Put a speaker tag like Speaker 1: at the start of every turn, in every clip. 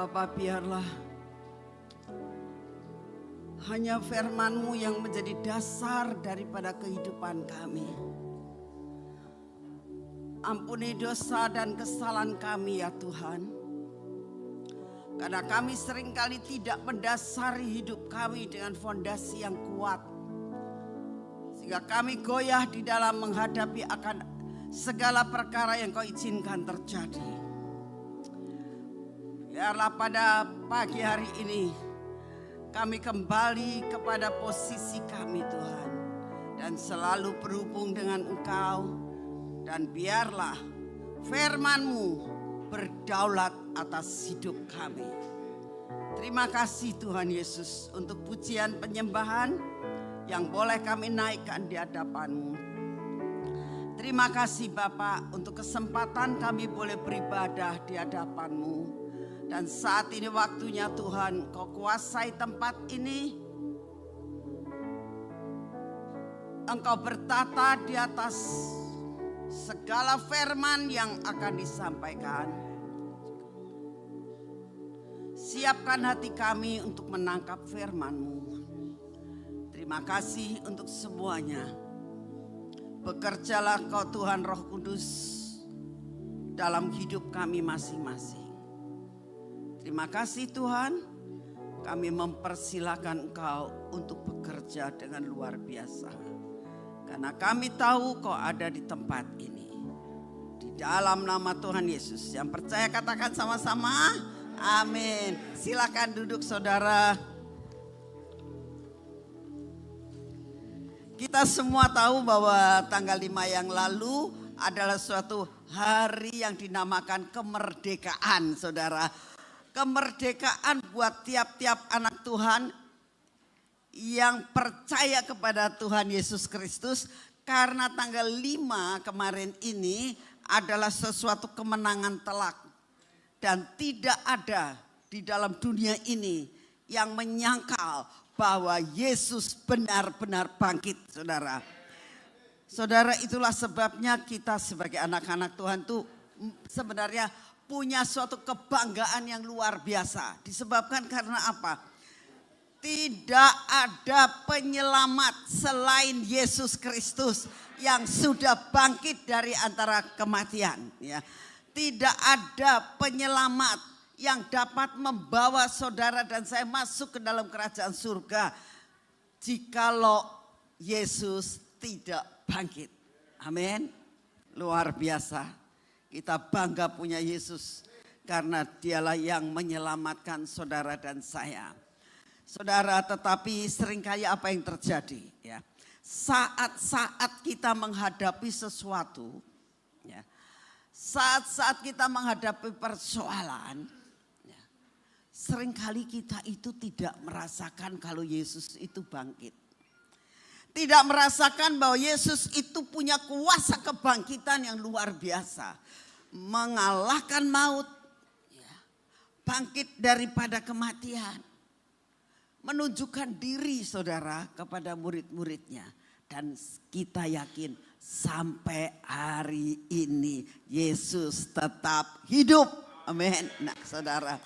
Speaker 1: Bapa, biarlah hanya firman-Mu yang menjadi dasar daripada kehidupan kami. Ampuni dosa dan kesalahan kami ya Tuhan. Karena kami seringkali tidak mendasari hidup kami dengan fondasi yang kuat. Sehingga kami goyah di dalam menghadapi akan segala perkara yang Kau izinkan terjadi. Biarlah pada pagi hari ini kami kembali kepada posisi kami Tuhan. Dan selalu berhubung dengan Engkau. Dan biarlah firman-Mu berdaulat atas hidup kami. Terima kasih Tuhan Yesus untuk pujian penyembahan yang boleh kami naikkan di hadapan-Mu. Terima kasih Bapa untuk kesempatan kami boleh beribadah di hadapan-Mu. Dan saat ini waktunya Tuhan, Kau kuasai tempat ini. Engkau bertata di atas segala firman yang akan disampaikan. Siapkan hati kami untuk menangkap firman-Mu. Terima kasih untuk semuanya. Bekerjalah Kau Tuhan Roh Kudus dalam hidup kami masing-masing. Terima kasih Tuhan, kami mempersilakan Engkau untuk bekerja dengan luar biasa. Karena kami tahu Kau ada di tempat ini. Di dalam nama Tuhan Yesus. Yang percaya katakan sama-sama, amin. Silakan duduk saudara. Kita semua tahu bahwa tanggal 5 yang lalu adalah suatu hari yang dinamakan kemerdekaan saudara. Kemerdekaan buat tiap-tiap anak Tuhan yang percaya kepada Tuhan Yesus Kristus. Karena tanggal 5 kemarin ini adalah sesuatu kemenangan telak. Dan tidak ada di dalam dunia ini yang menyangkal bahwa Yesus benar-benar bangkit saudara. Saudara, itulah sebabnya kita sebagai anak-anak Tuhan tuh sebenarnya punya suatu kebanggaan yang luar biasa. Disebabkan karena apa? Tidak ada penyelamat selain Yesus Kristus yang sudah bangkit dari antara kematian. Ya. Tidak ada penyelamat yang dapat membawa saudara dan saya masuk ke dalam kerajaan surga jikalau Yesus tidak bangkit. Amin. Luar biasa. Kita bangga punya Yesus karena Dialah yang menyelamatkan saudara dan saya. Saudara, tetapi seringkali apa yang terjadi ya? Saat-saat kita menghadapi sesuatu ya. Saat-saat kita menghadapi persoalan ya, seringkali kita itu tidak merasakan kalau Yesus itu bangkit. Tidak merasakan bahwa Yesus itu punya kuasa kebangkitan yang luar biasa. Mengalahkan maut, ya, bangkit daripada kematian. Menunjukkan diri saudara kepada murid-muridnya. Dan kita yakin sampai hari ini Yesus tetap hidup. Amin. Nah saudara,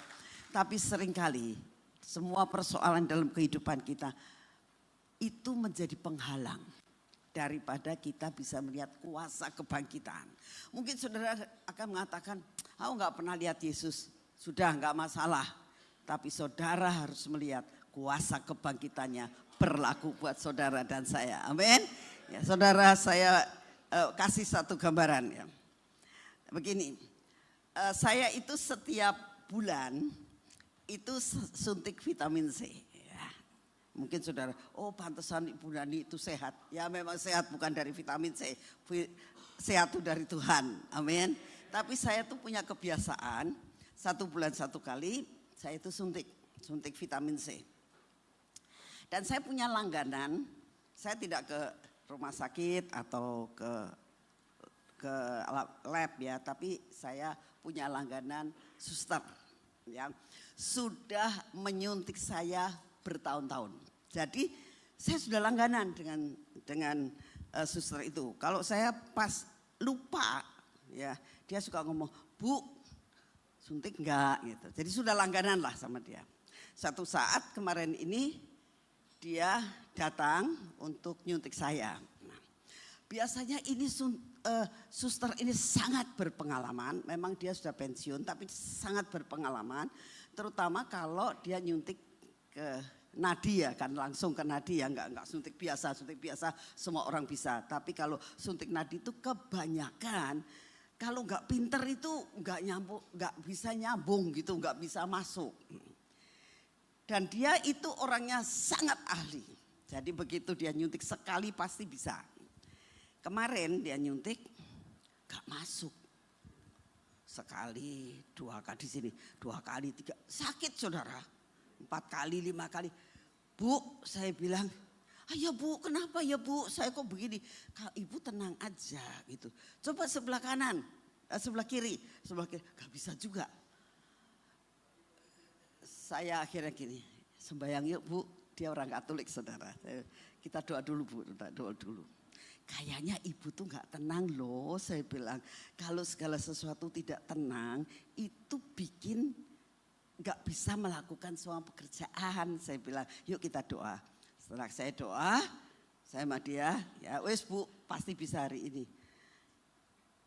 Speaker 1: tapi seringkali semua persoalan dalam kehidupan kita itu menjadi penghalang daripada kita bisa melihat kuasa kebangkitan. Mungkin saudara akan mengatakan, aku gak pernah lihat Yesus. Sudah gak masalah. Tapi saudara harus melihat kuasa kebangkitannya berlaku buat saudara dan saya. Amin. Ya, saudara, saya kasih satu gambaran ya. Begini, saya itu setiap bulan itu suntik vitamin C. Mungkin saudara, oh pantesan Ibu Nani itu sehat. Ya memang sehat bukan dari vitamin C. Sehat itu dari Tuhan. Amin. Tapi saya tuh punya kebiasaan, 1 bulan 1 kali saya itu suntik vitamin C. Dan saya punya langganan, saya tidak ke rumah sakit atau ke lab ya. Tapi saya punya langganan suster yang sudah menyuntik saya bertahun-tahun. Jadi saya sudah langganan dengan suster itu. Kalau saya pas lupa ya, dia suka ngomong, "Bu, suntik enggak gitu. Jadi sudah langganan lah sama dia. Satu saat kemarin ini dia datang untuk nyuntik saya. Nah, biasanya ini suster ini sangat berpengalaman. Memang dia sudah pensiun tapi sangat berpengalaman. Terutama kalau dia nyuntik ke nadi ya, kan langsung ke nadi ya, enggak suntik biasa semua orang bisa. Tapi kalau suntik nadi itu kebanyakan kalau enggak pinter itu enggak bisa nyambung gitu, enggak bisa masuk. Dan dia itu orangnya sangat ahli. Jadi begitu dia nyuntik sekali pasti bisa. Kemarin dia nyuntik gak masuk. Sekali, 2 kali di sini, 2 kali, 3. Sakit saudara. 4 kali, 5 kali. Bu, saya bilang, ayo bu, kenapa ya bu? Saya kok begini? Ibu tenang aja gitu. Coba sebelah kanan, sebelah kiri. Gak bisa juga. Saya akhirnya gini, sembayang yuk bu, dia orang Katolik saudara. Kita doa dulu bu, doa dulu. Kayaknya ibu tuh gak tenang loh, saya bilang. Kalau segala sesuatu tidak tenang, itu bikin gak bisa melakukan semua pekerjaan. Saya bilang, yuk kita doa. Setelah saya doa, saya sama dia, ya wes bu, pasti bisa hari ini.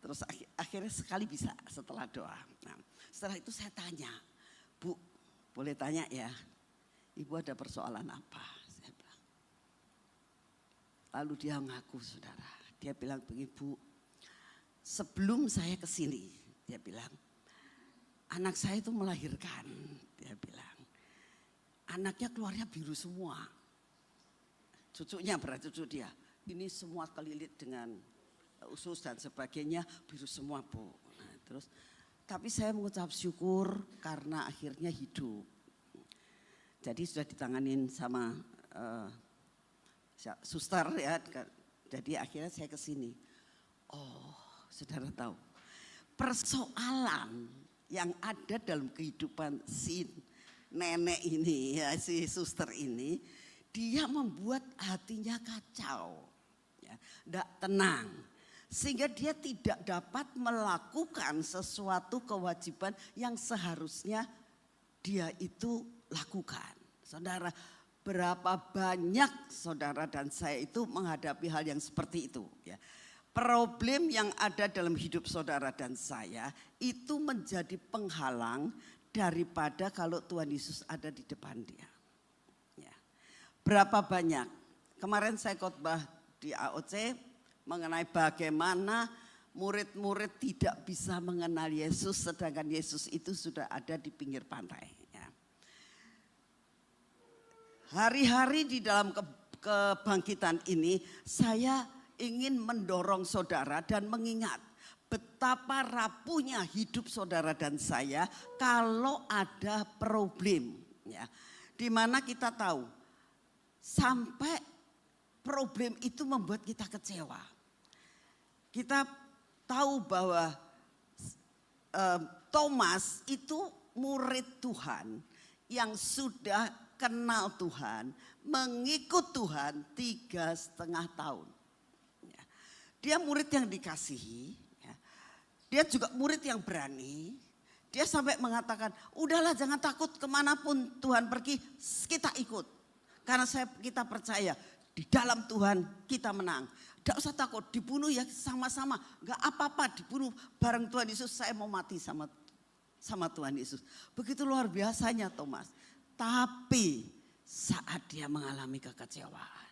Speaker 1: Terus akhirnya sekali bisa setelah doa. Nah, setelah itu saya tanya, bu, boleh tanya ya, ibu ada persoalan apa? Saya bilang. Lalu dia ngaku saudara, dia bilang begini, bu, sebelum saya ke sini, dia bilang, anak saya itu melahirkan, dia bilang, anaknya keluarnya biru semua, cucunya berarti cucu dia, ini semua kelilit dengan usus dan sebagainya, biru semua bu. Nah, terus tapi saya mengucap syukur karena akhirnya hidup. Jadi sudah ditanganin sama suster ya. Jadi akhirnya saya ke sini. Oh, saudara tahu. Persoalan yang ada dalam kehidupan si nenek ini ya, si suster ini, dia membuat hatinya kacau. Ya, enggak tenang. Sehingga dia tidak dapat melakukan sesuatu kewajiban yang seharusnya dia itu lakukan. Saudara, berapa banyak saudara dan saya itu menghadapi hal yang seperti itu. Ya. Problem yang ada dalam hidup saudara dan saya itu menjadi penghalang daripada kalau Tuhan Yesus ada di depan dia. Ya. Berapa banyak, kemarin saya khotbah di AOC, mengenai bagaimana murid-murid tidak bisa mengenal Yesus sedangkan Yesus itu sudah ada di pinggir pantai. Ya. Hari-hari di dalam kebangkitan ini saya ingin mendorong saudara dan mengingat betapa rapuhnya hidup saudara dan saya kalau ada problem. Ya. Di mana kita tahu sampai problem itu membuat kita kecewa. Kita tahu bahwa Thomas itu murid Tuhan yang sudah kenal Tuhan, mengikut Tuhan 3,5 tahun. Dia murid yang dikasihi, dia juga murid yang berani. Dia sampai mengatakan, udahlah jangan takut kemanapun Tuhan pergi, kita ikut. Karena kita percaya di dalam Tuhan kita menang. Tidak usah takut, dibunuh ya sama-sama. Gak apa-apa dibunuh bareng Tuhan Yesus, saya mau mati sama Tuhan Yesus. Begitu luar biasanya Thomas. Tapi saat dia mengalami kekecewaan.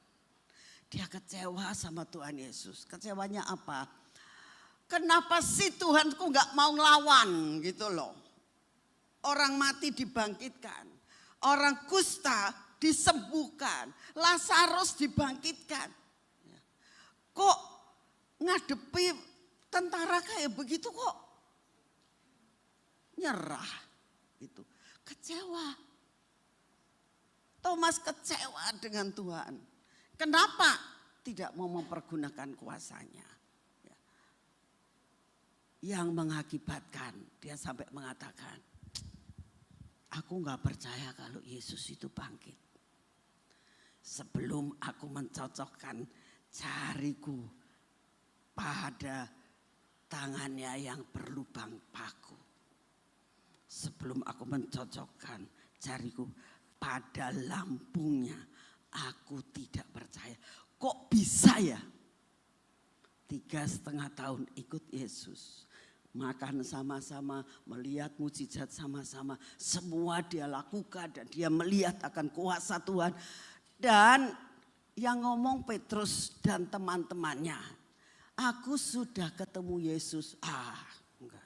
Speaker 1: Dia kecewa sama Tuhan Yesus. Kecewanya apa? Kenapa sih Tuhan kok gak mau ngelawan gitu loh. Orang mati dibangkitkan. Orang kusta disembuhkan. Lazarus dibangkitkan. Kok ngadepi tentara kayak begitu kok nyerah gitu. Kecewa. Thomas kecewa dengan Tuhan. Kenapa tidak mau mempergunakan kuasanya? Yang mengakibatkan dia sampai mengatakan, aku gak percaya kalau Yesus itu bangkit. Sebelum aku mencocokkan jariku pada tangannya yang berlubang paku. sebelum aku mencocokkan jariku pada lambungnya, aku tidak percaya. Kok bisa ya? 3,5 tahun ikut Yesus. Makan sama-sama, melihat mujizat sama-sama. Semua dia lakukan dan dia melihat akan kuasa Tuhan. Dan yang ngomong Petrus dan teman-temannya, aku sudah ketemu Yesus. Enggak.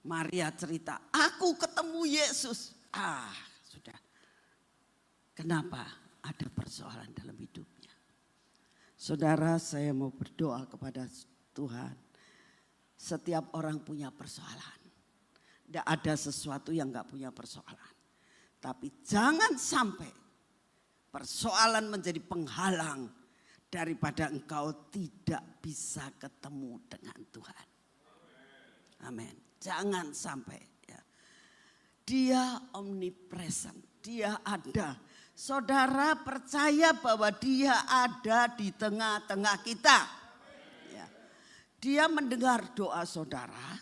Speaker 1: Maria cerita, aku ketemu Yesus. Sudah. Kenapa? Ada persoalan dalam hidupnya. Saudara, saya mau berdoa kepada Tuhan. Setiap orang punya persoalan. Tidak ada sesuatu yang gak punya persoalan. Tapi jangan sampai persoalan menjadi penghalang daripada engkau tidak bisa ketemu dengan Tuhan. Amin. Jangan sampai. Ya. Dia omnipresent. Dia ada. Saudara percaya bahwa dia ada di tengah-tengah kita. Ya. Dia mendengar doa saudara.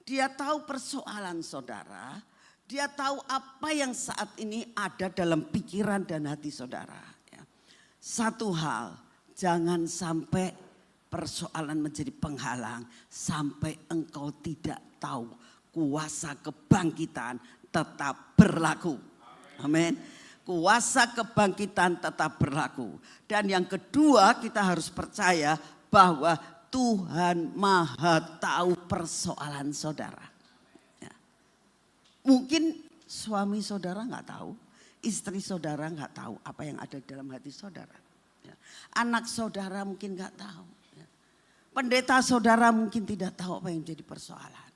Speaker 1: Dia tahu persoalan saudara. Dia tahu apa yang saat ini ada dalam pikiran dan hati saudara. Ya. Satu hal, jangan sampai persoalan menjadi penghalang. Sampai engkau tidak tahu kuasa kebangkitan tetap berlaku. Amin. Kuasa kebangkitan tetap berlaku. Dan yang kedua kita harus percaya bahwa Tuhan Maha tahu persoalan saudara. Ya. Mungkin suami saudara nggak tahu, istri saudara nggak tahu apa yang ada dalam hati saudara. Ya. Anak saudara mungkin nggak tahu. Ya. Pendeta saudara mungkin tidak tahu apa yang jadi persoalan.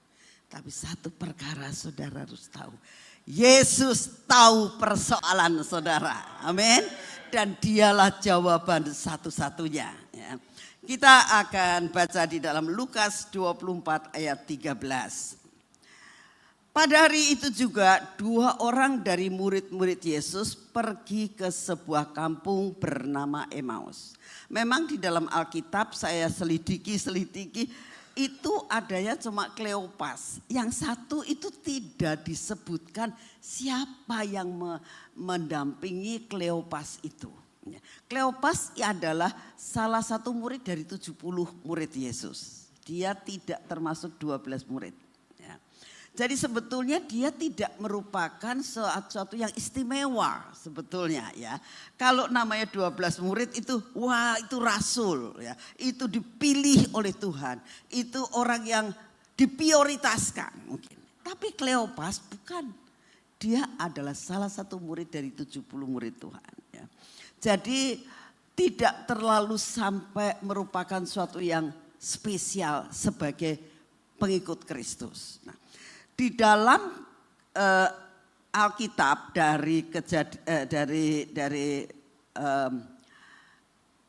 Speaker 1: Tapi satu perkara saudara harus tahu. Yesus tahu persoalan saudara. Amin. Dan dialah jawaban satu-satunya. Ya. Kita akan baca di dalam Lukas 24 ayat 13. Pada hari itu juga 2 orang dari murid-murid Yesus pergi ke sebuah kampung bernama Emmaus. Memang di dalam Alkitab saya selidiki itu adanya cuma Kleopas. Yang satu itu tidak disebutkan siapa yang mendampingi Kleopas itu. Kleopas adalah salah satu murid dari 70 murid Yesus. Dia tidak termasuk 12 murid. Jadi sebetulnya dia tidak merupakan sesuatu yang istimewa sebetulnya ya. Kalau namanya 12 murid itu wah itu rasul ya. Itu dipilih oleh Tuhan. Itu orang yang diprioritaskan mungkin. Tapi Kleopas bukan. Dia adalah salah satu murid dari 70 murid Tuhan ya. Jadi tidak terlalu sampai merupakan suatu yang spesial sebagai pengikut Kristus. Nah, di dalam Alkitab dari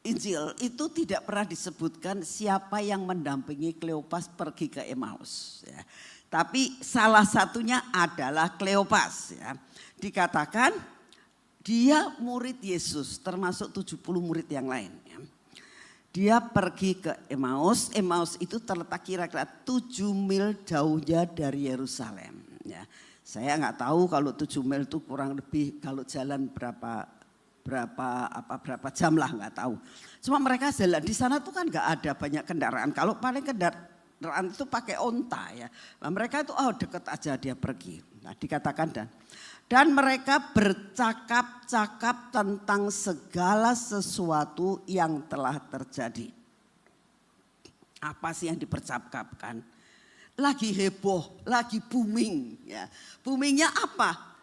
Speaker 1: Injil itu tidak pernah disebutkan siapa yang mendampingi Kleopas pergi ke Emmaus. Ya. Tapi salah satunya adalah Kleopas. Ya. Dikatakan dia murid Yesus termasuk 70 murid yang lain. Ya. Dia pergi ke Emmaus. Emmaus itu terletak kira-kira 7 mil jauhnya dari Yerusalem. Ya. Saya nggak tahu kalau 7 mil itu kurang lebih kalau jalan berapa jam lah nggak tahu. Cuma mereka jalan di sana tuh kan nggak ada banyak kendaraan. Kalau paling kendaraan itu pakai onta ya. Nah, mereka itu deket aja dia pergi. Nah, dikatakan dan mereka bercakap-cakap tentang segala sesuatu yang telah terjadi. Apa sih yang dipercakapkan? Lagi heboh, lagi booming. Ya. Boomingnya apa?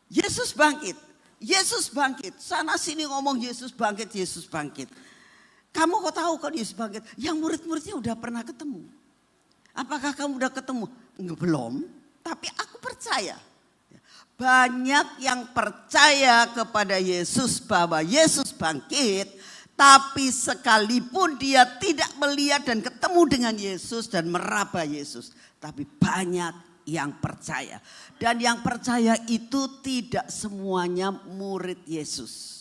Speaker 1: Yesus bangkit. Yesus bangkit. Sana sini ngomong Yesus bangkit, Yesus bangkit. Kamu kok tahu kan Yesus bangkit? Yang murid-muridnya udah pernah ketemu. Apakah kamu udah ketemu? Enggak, belum. Tapi aku percaya. Banyak yang percaya kepada Yesus bahwa Yesus bangkit. Tapi sekalipun dia tidak melihat dan ketemu dengan Yesus dan meraba Yesus. Tapi banyak yang percaya. Dan yang percaya itu tidak semuanya murid Yesus.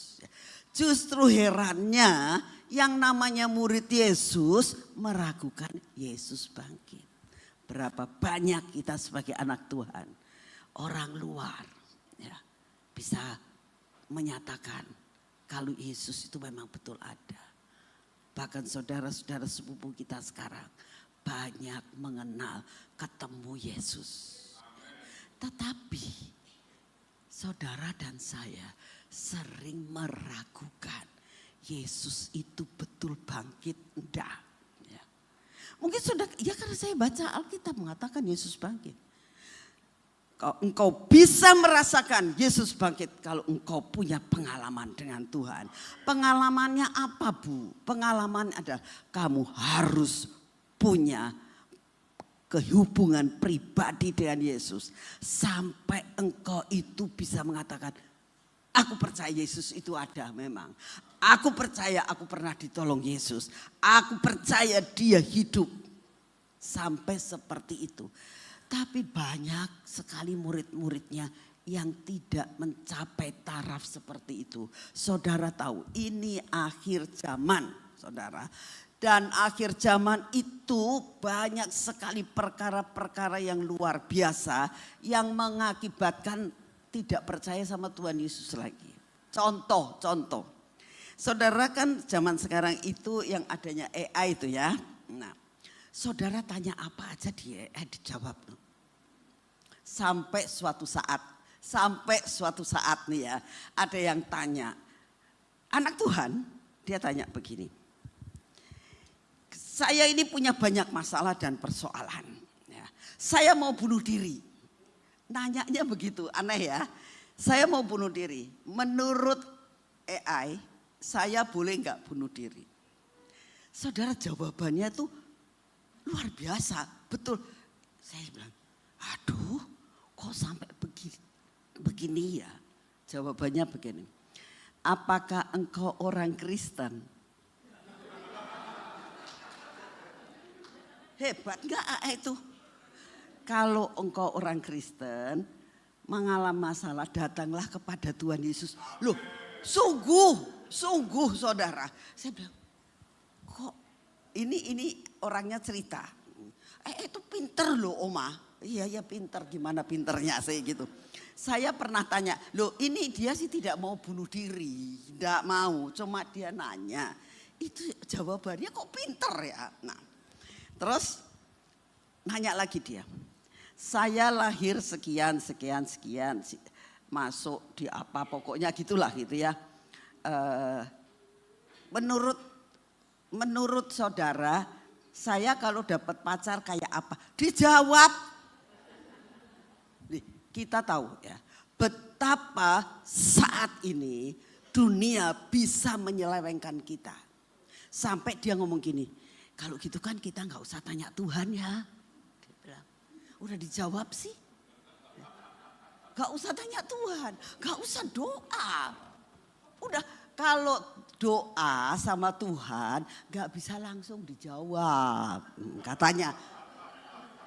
Speaker 1: Justru herannya yang namanya murid Yesus meragukan Yesus bangkit. Berapa banyak kita sebagai anak Tuhan, orang luar ya, bisa menyatakan kalau Yesus itu memang betul ada. Bahkan saudara-saudara sepupu kita sekarang banyak mengenal, ketemu Yesus. Tetapi saudara dan saya sering meragukan, Yesus itu betul bangkit enggak. Ya. Mungkin sudah, ya karena saya baca Alkitab mengatakan Yesus bangkit. Engkau bisa merasakan Yesus bangkit kalau engkau punya pengalaman dengan Tuhan. Pengalamannya apa, Bu? Pengalaman adalah kamu harus punya kehubungan pribadi dengan Yesus. Sampai engkau itu bisa mengatakan, aku percaya Yesus itu ada memang. Aku percaya aku pernah ditolong Yesus. Aku percaya dia hidup. Sampai seperti itu. Tapi banyak sekali murid-muridnya yang tidak mencapai taraf seperti itu. Saudara tahu ini akhir zaman, saudara. Dan akhir zaman itu banyak sekali perkara-perkara yang luar biasa yang mengakibatkan tidak percaya sama Tuhan Yesus lagi. Contoh. Saudara kan zaman sekarang itu yang adanya AI itu ya. Nah, saudara tanya apa aja di AI dijawab. Sampai suatu saat nih ya, ada yang tanya, anak Tuhan, dia tanya begini. Saya ini punya banyak masalah dan persoalan. Ya. Saya mau bunuh diri. Nanyanya begitu, aneh ya. Saya mau bunuh diri. Menurut AI, saya boleh nggak bunuh diri? Saudara, jawabannya tuh luar biasa, betul. Saya bilang, aduh, kok sampai begini ya? Jawabannya begini. Apakah engkau orang Kristen? Hebat enggak itu? Kalau engkau orang Kristen, mengalami masalah, datanglah kepada Tuhan Yesus. Loh, sungguh saudara. Saya bilang, kok ini orangnya cerita. Itu pinter loh Oma. Iya pinter, gimana pinternya saya gitu. Saya pernah tanya, loh ini dia sih tidak mau bunuh diri. Tidak mau, cuma dia nanya. Itu jawabannya kok pinter ya. Nah, terus nanya lagi dia. Saya lahir sekian, masuk di apa pokoknya gitulah gitu ya. Menurut saudara, saya kalau dapat pacar kayak apa? Dijawab. Kita tahu ya, betapa saat ini dunia bisa menyelewengkan kita. Sampai dia ngomong gini, kalau gitu kan kita nggak usah tanya Tuhan ya. Dia bilang, udah dijawab sih. Gak usah tanya Tuhan, gak usah doa. Udah kalau doa sama Tuhan gak bisa langsung dijawab. Katanya,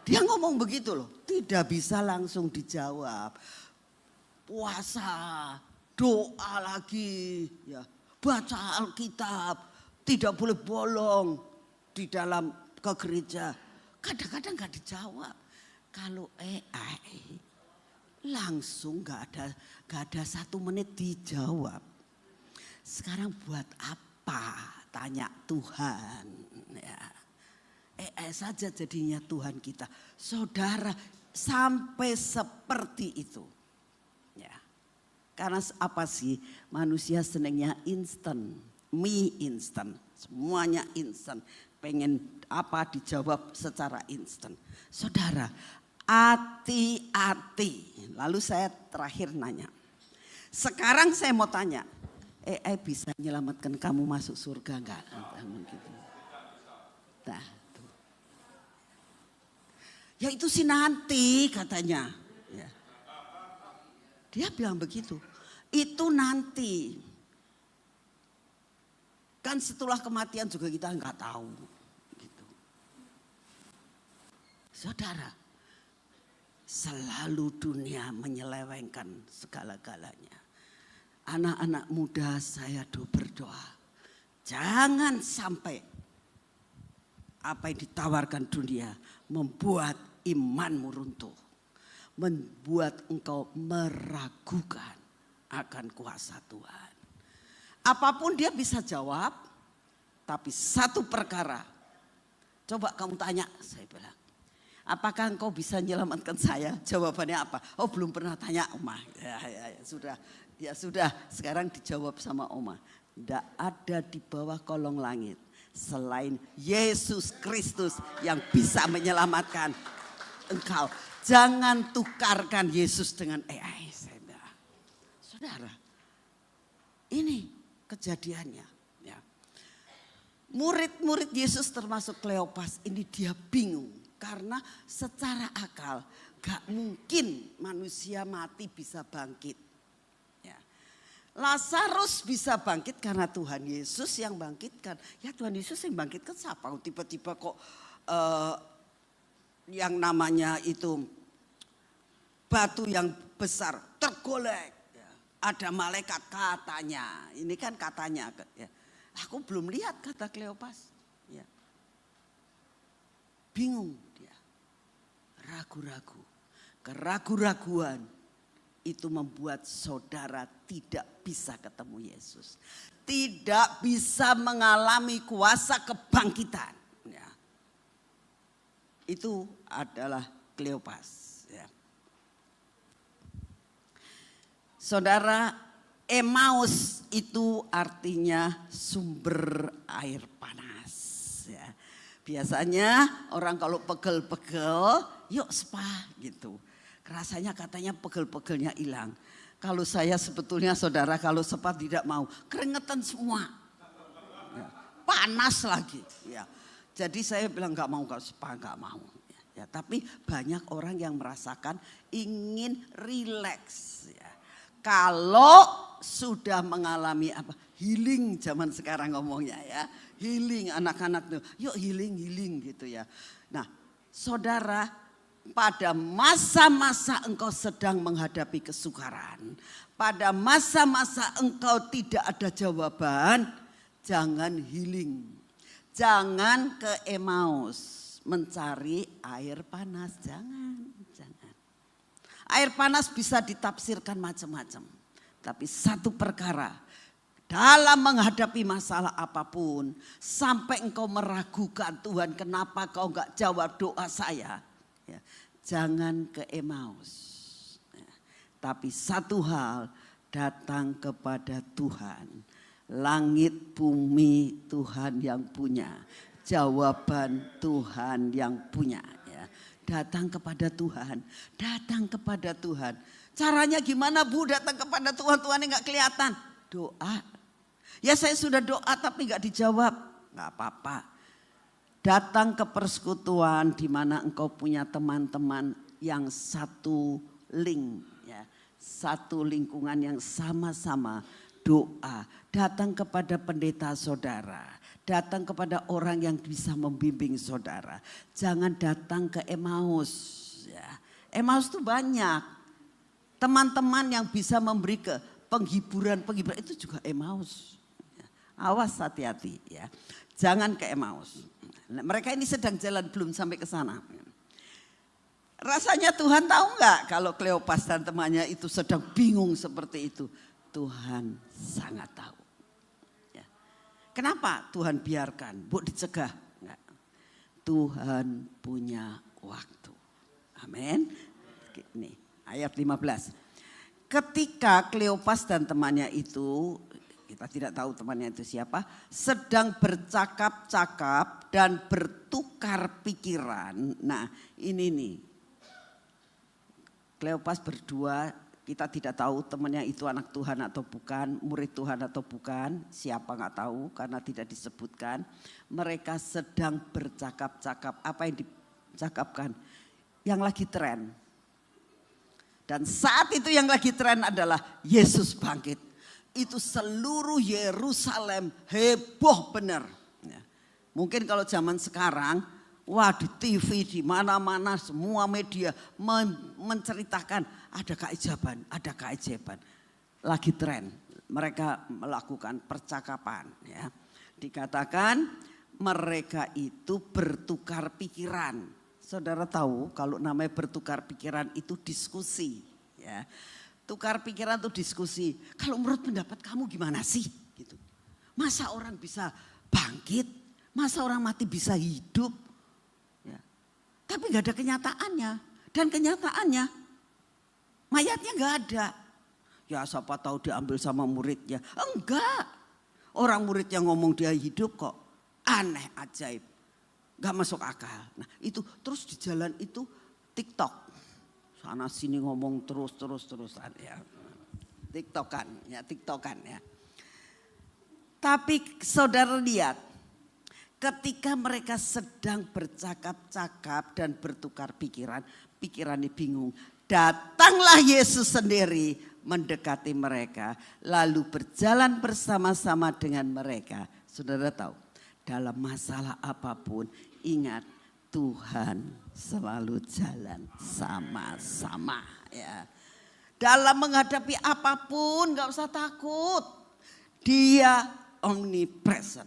Speaker 1: dia ngomong begitu loh, tidak bisa langsung dijawab. Puasa, doa lagi, ya, baca Alkitab, tidak boleh bolong di dalam ke gereja. Kadang-kadang gak dijawab. Kalau AI langsung gak ada 1 menit dijawab. Sekarang buat apa tanya Tuhan ya. Saja jadinya Tuhan kita. Saudara sampai seperti itu. Ya. Karena apa sih manusia senangnya instan. Mie instan. Semuanya instan. Pengen apa dijawab secara instan. Saudara hati-hati. Lalu saya terakhir nanya. Sekarang saya mau tanya. bisa menyelamatkan kamu masuk surga enggak? Nah, ya itu sih nanti katanya. Ya. Dia bilang begitu. Itu nanti. Kan setelah kematian juga kita enggak tahu. Gitu. Saudara, selalu dunia menyelewengkan segala-galanya. Anak-anak muda saya berdoa. Jangan sampai apa yang ditawarkan dunia membuat imanmu runtuh. Membuat engkau meragukan akan kuasa Tuhan. Apapun dia bisa jawab, tapi satu perkara. Coba kamu tanya, saya bilang. Apakah engkau bisa menyelamatkan saya? Jawabannya apa? Oh, belum pernah tanya Oma. Ya sudah, sekarang dijawab sama Oma. Tidak ada di bawah kolong langit selain Yesus Kristus yang bisa menyelamatkan engkau. Jangan tukarkan Yesus dengan AI. Saudara, ini kejadiannya. Ya. Murid-murid Yesus termasuk Kleopas ini dia bingung. Karena secara akal gak mungkin manusia mati bisa bangkit. Ya. Lazarus bisa bangkit karena Tuhan Yesus yang bangkitkan. Ya Tuhan Yesus yang bangkitkan siapa? Tiba-tiba kok yang namanya itu batu yang besar tergolek. Ya. Ada malaikat katanya. Ini kan katanya. Ya. Aku belum lihat kata Kleopas. Ya. Bingung dia. Ragu-ragu. Keragu-raguan itu membuat saudara tidak bisa ketemu Yesus. Tidak bisa mengalami kuasa kebangkitan. Ya. Itu adalah Kleopas. Ya. Saudara, Emmaus itu artinya sumber air panas. Ya. Biasanya orang kalau pegel-pegel, yuk spa gitu. Rasanya katanya pegel-pegelnya hilang. Kalau saya sebetulnya saudara kalau spa tidak mau, keringetan semua. Ya. Panas lagi. Ya. Jadi saya bilang gak mau kalau spa, gak mau. Ya, tapi banyak orang yang merasakan ingin rileks. Ya. Kalau sudah mengalami healing zaman sekarang ngomongnya ya. Healing anak-anak tuh, yuk healing gitu ya. Nah saudara, pada masa-masa engkau sedang menghadapi kesukaran. Pada masa-masa engkau tidak ada jawaban, jangan healing. Jangan ke Emmaus mencari air panas, jangan. Air panas bisa ditafsirkan macam-macam. Tapi satu perkara, dalam menghadapi masalah apapun, sampai engkau meragukan Tuhan kenapa kau gak jawab doa saya. Ya, jangan ke Emmaus. Ya, tapi satu hal, datang kepada Tuhan. Langit bumi Tuhan yang punya. Jawaban Tuhan yang punya. Ya, datang kepada Tuhan. Datang kepada Tuhan. Caranya gimana Bu datang kepada Tuhan? Tuhan yang gak kelihatan. Doa. Ya saya sudah doa tapi gak dijawab. Gak apa-apa. Datang ke persekutuan di mana engkau punya teman-teman yang satu link. Ya, satu lingkungan yang sama-sama doa. Datang kepada pendeta saudara. Datang kepada orang yang bisa membimbing saudara. Jangan datang ke Emmaus. Ya. Emmaus itu banyak. Teman-teman yang bisa memberi penghiburan itu juga Emmaus. Ya. Awas hati-hati ya. Jangan ke Emmaus. Mereka ini sedang jalan belum sampai ke sana. Rasanya Tuhan tahu nggak kalau Kleopas dan temannya itu sedang bingung seperti itu. Tuhan sangat tahu. Ya. Kenapa Tuhan biarkan? Bu dicegah. Enggak. Tuhan punya waktu. Amin. Nih ayat 15. Ketika Kleopas dan temannya itu, kita tidak tahu temannya itu siapa, sedang bercakap-cakap dan bertukar pikiran. Nah ini nih, Kleopas berdua, kita tidak tahu temannya itu anak Tuhan atau bukan, murid Tuhan atau bukan, siapa nggak tahu karena tidak disebutkan. Mereka sedang bercakap-cakap, apa yang dicakapkan? Yang lagi tren. Dan saat itu yang lagi tren adalah Yesus bangkit. Itu seluruh Yerusalem heboh benar. Ya. Mungkin kalau zaman sekarang, wah di TV di mana-mana semua media menceritakan ada keajaiban. Lagi tren. Mereka melakukan percakapan. Ya. Dikatakan mereka itu bertukar pikiran. Saudara tahu kalau namanya bertukar pikiran itu diskusi. Ya. Tukar pikiran itu diskusi. Kalau menurut pendapat kamu gimana sih? Gitu. Masa orang bisa bangkit? Masa orang mati bisa hidup? Ya. Tapi gak ada kenyataannya. Dan kenyataannya mayatnya gak ada. Ya siapa tahu diambil sama muridnya. Enggak. Orang murid yang ngomong dia hidup kok. Aneh, ajaib. Gak masuk akal. Nah itu terus di jalan itu TikTok. Sana sini ngomong terusan ya. TikTokan ya. Tapi saudara lihat. Ketika mereka sedang bercakap-cakap dan bertukar pikiran. Pikirannya bingung. Datanglah Yesus sendiri mendekati mereka. Lalu berjalan bersama-sama dengan mereka. Saudara tahu. Dalam masalah apapun ingat Tuhan selalu jalan sama-sama ya. Dalam menghadapi apapun gak usah takut. Dia omnipresent.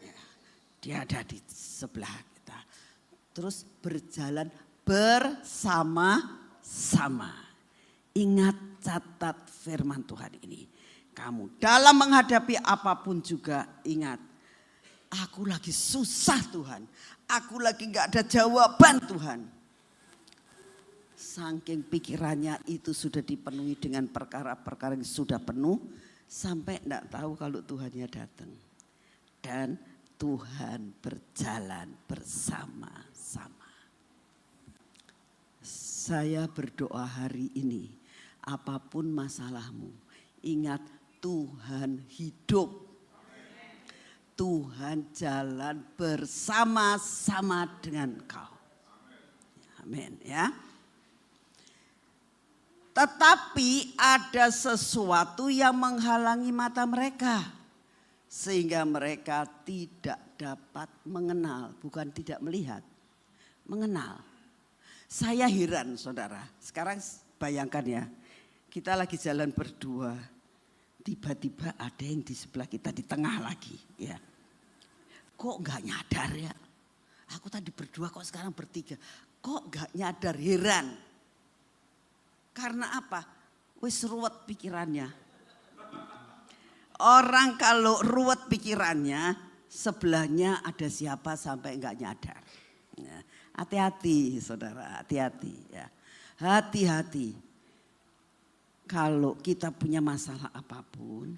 Speaker 1: Ya. Dia ada di sebelah kita. Terus berjalan bersama-sama. Ingat catat firman Tuhan ini. Kamu dalam menghadapi apapun juga ingat. Aku lagi susah Tuhan. Aku lagi gak ada jawaban Tuhan. Saking pikirannya itu sudah dipenuhi dengan perkara-perkara yang sudah penuh. Sampai gak tahu kalau Tuhannya datang. Dan Tuhan berjalan bersama-sama. Saya berdoa hari ini. Apapun masalahmu. Ingat Tuhan hidup. Tuhan jalan bersama-sama dengan kau. Amin ya. Tetapi ada sesuatu yang menghalangi mata mereka. Sehingga mereka tidak dapat mengenal. Bukan tidak melihat. Mengenal. Saya heran saudara. Sekarang bayangkan ya. Kita lagi jalan berdua. Tiba-tiba ada yang di sebelah kita di tengah lagi ya. Kok gak nyadar ya? Aku tadi berdua kok sekarang bertiga. Kok gak nyadar, heran. Karena apa? Wis ruwet pikirannya. Orang kalau ruwet pikirannya sebelahnya ada siapa sampai gak nyadar. Ya. Hati-hati saudara, hati-hati ya. Hati-hati. Kalau kita punya masalah apapun,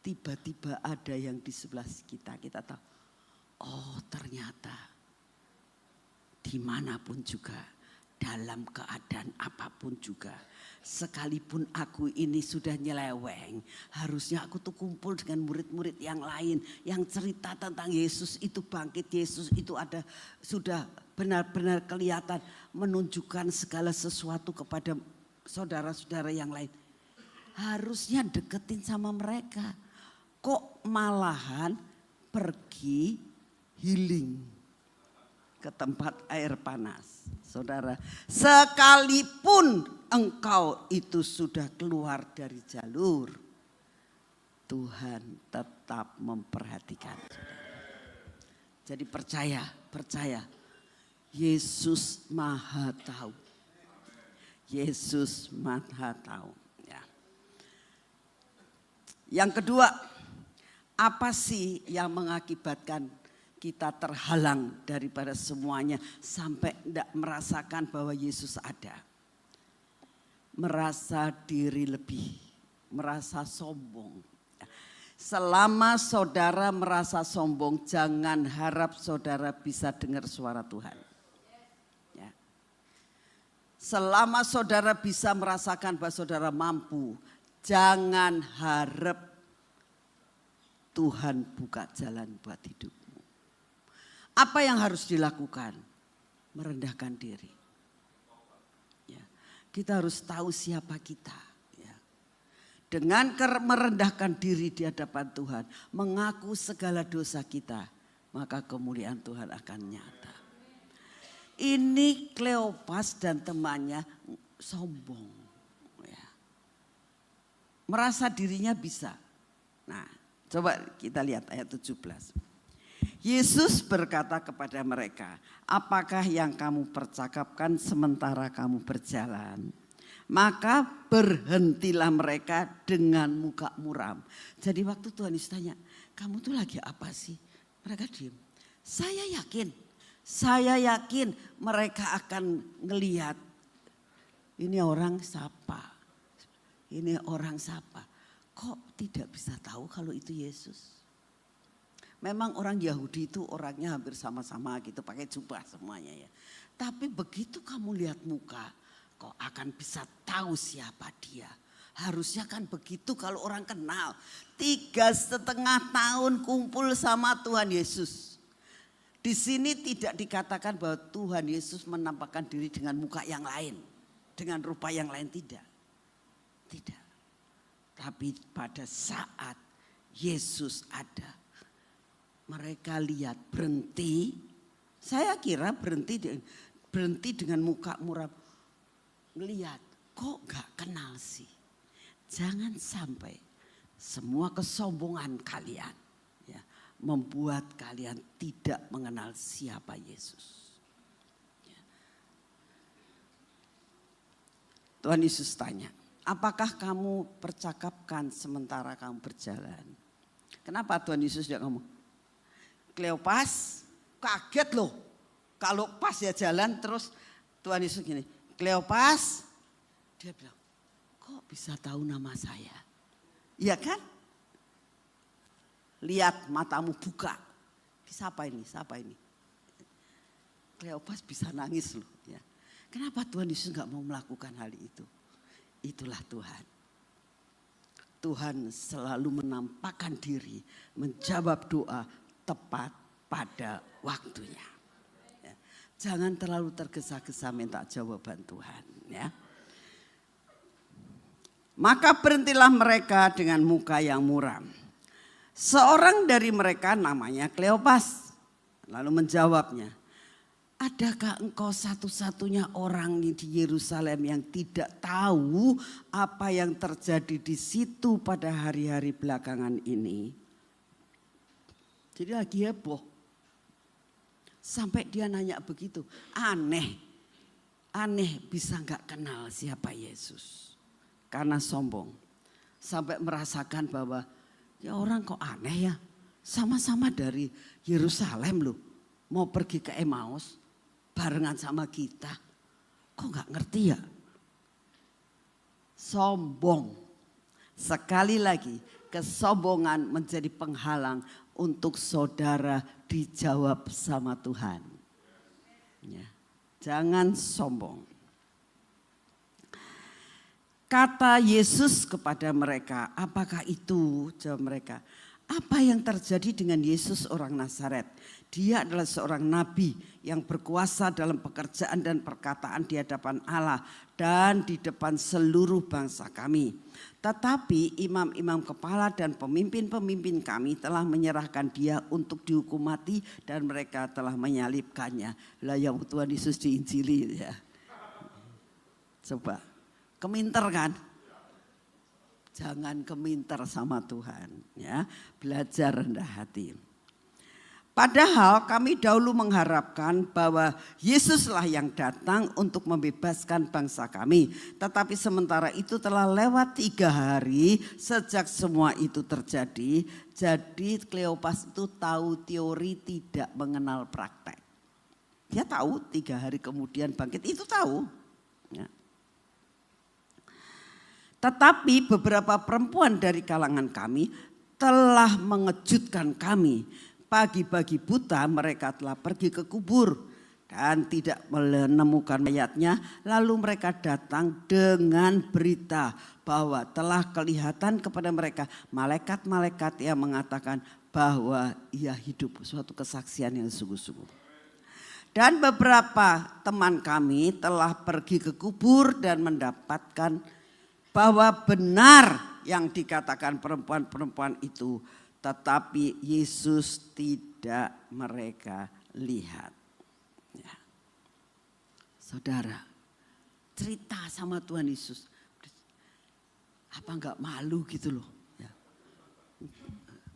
Speaker 1: tiba-tiba ada yang di sebelah kita tahu, oh ternyata dimanapun juga, dalam keadaan apapun juga, sekalipun aku ini sudah nyeleweng, harusnya aku tuh kumpul dengan murid-murid yang lain, yang cerita tentang Yesus itu bangkit, Yesus itu ada, sudah benar-benar kelihatan menunjukkan segala sesuatu kepada saudara-saudara yang lain. Harusnya deketin sama mereka. Kok malahan pergi healing ke tempat air panas. Saudara, sekalipun engkau itu sudah keluar dari jalur, Tuhan tetap memperhatikan. Jadi percaya. Yesus Maha Tahu. Yesus Maha Tahu. Ya. Yang kedua, apa sih yang mengakibatkan kita terhalang daripada semuanya sampai tidak merasakan bahwa Yesus ada? Merasa diri lebih, merasa sombong. Selama saudara merasa sombong, jangan harap saudara bisa dengar suara Tuhan. Selama saudara bisa merasakan bahwa saudara mampu, jangan harap Tuhan buka jalan buat hidupmu. Apa yang harus dilakukan? Merendahkan diri. Ya, kita harus tahu siapa kita. Ya. Dengan merendahkan diri di hadapan Tuhan, mengaku segala dosa kita, maka kemuliaan Tuhan akan nyata. Ini Kleopas dan temannya sombong. Ya. Merasa dirinya bisa. Nah, coba kita lihat ayat 17. Yesus berkata kepada mereka, apakah yang kamu percakapkan sementara kamu berjalan? Maka berhentilah mereka dengan muka muram. Jadi waktu Tuhan Yesus tanya, kamu tuh lagi apa sih? Mereka diam. Saya yakin mereka akan ngelihat. Ini orang siapa? Ini orang siapa? Kok tidak bisa tahu kalau itu Yesus? Memang orang Yahudi itu orangnya hampir sama-sama gitu, pakai jubah semuanya ya. Tapi begitu kamu lihat muka, kok akan bisa tahu siapa dia. Harusnya kan begitu kalau orang kenal. 3,5 tahun kumpul sama Tuhan Yesus. Di sini tidak dikatakan bahwa Tuhan Yesus menampakkan diri dengan muka yang lain. Dengan rupa yang lain, tidak. Tidak. Tapi pada saat Yesus ada, mereka lihat berhenti. Saya kira berhenti dengan muka muram. Melihat, kok gak kenal sih? Jangan sampai semua kesombongan kalian ya, membuat kalian tidak mengenal siapa Yesus. Ya. Tuhan Yesus tanya, apakah kamu percakapkan sementara kamu berjalan? Kenapa Tuhan Yesus tidak ngomong? Kleopas kaget loh. Kalau pas ya jalan terus Tuhan Yesus gini. Kleopas, dia bilang, kok bisa tahu nama saya? Iya kan? Lihat matamu buka. Siapa ini? Siapa ini? Kleopas bisa nangis loh. Ya. Kenapa Tuhan Yesus gak mau melakukan hal itu? Itulah Tuhan. Tuhan selalu menampakkan diri, menjawab doa tepat pada waktunya. Ya. Jangan terlalu tergesa-gesa minta jawaban Tuhan. Ya. Maka berhentilah mereka dengan muka yang muram. Seorang dari mereka namanya Kleopas. Lalu menjawabnya, adakah engkau satu-satunya orang di Yerusalem yang tidak tahu apa yang terjadi di situ pada hari-hari belakangan ini? Jadi lagi heboh. Sampai dia nanya begitu. Aneh bisa gak kenal siapa Yesus. Karena sombong. Sampai merasakan bahwa ya orang kok aneh ya. Sama-sama dari Yerusalem loh. Mau pergi ke Emmaus barengan sama kita. Kok gak ngerti ya? Sombong. Sekali lagi kesombongan menjadi penghalang untuk saudara dijawab sama Tuhan. Ya, jangan sombong. Kata Yesus kepada mereka, apakah itu? Jawab mereka, apa yang terjadi dengan Yesus orang Nazaret? Dia adalah seorang nabi yang berkuasa dalam pekerjaan dan perkataan di hadapan Allah dan di depan seluruh bangsa kami. Tetapi imam-imam kepala dan pemimpin-pemimpin kami telah menyerahkan dia untuk dihukum mati dan mereka telah menyalibkannya. Lah yang Tuhan Yesus diinjili ya. Coba, keminter kan? Jangan keminter sama Tuhan ya. Belajar rendah hati. Padahal kami dahulu mengharapkan bahwa Yesuslah yang datang untuk membebaskan bangsa kami. Tetapi sementara itu telah lewat 3 hari sejak semua itu terjadi. Jadi Kleopas itu tahu teori tidak mengenal praktek. Dia tahu 3 hari kemudian bangkit, itu tahu. Ya. Tetapi beberapa perempuan dari kalangan kami telah mengejutkan kami. Pagi-pagi buta mereka telah pergi ke kubur dan tidak menemukan mayatnya. Lalu mereka datang dengan berita bahwa telah kelihatan kepada mereka malaikat-malaikat yang mengatakan bahwa ia hidup. Suatu kesaksian yang sungguh-sungguh. Dan beberapa teman kami telah pergi ke kubur dan mendapatkan bahwa benar yang dikatakan perempuan-perempuan itu. Tetapi Yesus tidak mereka lihat. Ya. Saudara, cerita sama Tuhan Yesus. Apa enggak malu gitu loh. Ya.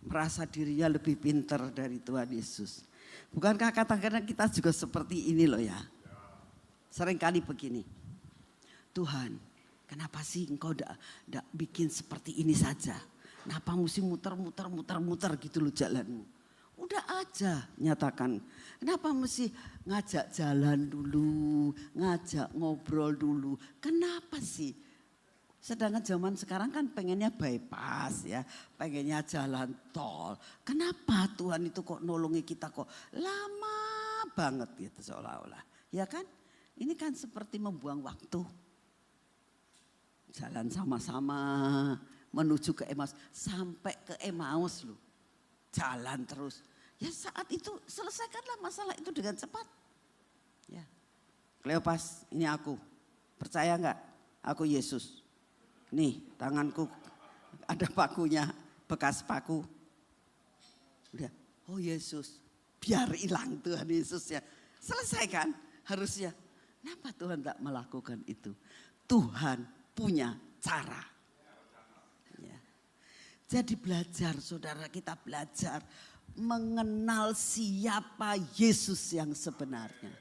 Speaker 1: merasa dirinya lebih pintar dari Tuhan Yesus. Bukankah kadang-kadang kita juga seperti ini loh ya. Seringkali begini, Tuhan kenapa sih engkau tidak bikin seperti ini saja? Kenapa mesti muter-muter gitu loh jalanmu? Udah aja nyatakan, kenapa mesti ngajak jalan dulu, ngajak ngobrol dulu, kenapa sih? Sedangkan zaman sekarang kan pengennya bypass ya, pengennya jalan tol. Kenapa Tuhan itu kok nolongi kita kok lama banget gitu seolah-olah, ya kan? Ini kan seperti membuang waktu. Jalan sama-sama menuju ke Emmaus. Sampai ke Emmaus loh. Jalan terus. Ya saat itu selesaikanlah masalah itu dengan cepat. Ya. Kleopas, ini aku. Percaya enggak? Aku Yesus. Nih tanganku ada pakunya, bekas paku. Udah, oh Yesus. Biar hilang Tuhan Yesus ya. Selesaikan harusnya. Kenapa Tuhan tak melakukan itu? Tuhan punya cara. Ya. Jadi belajar, saudara, kita belajar mengenal siapa Yesus yang sebenarnya.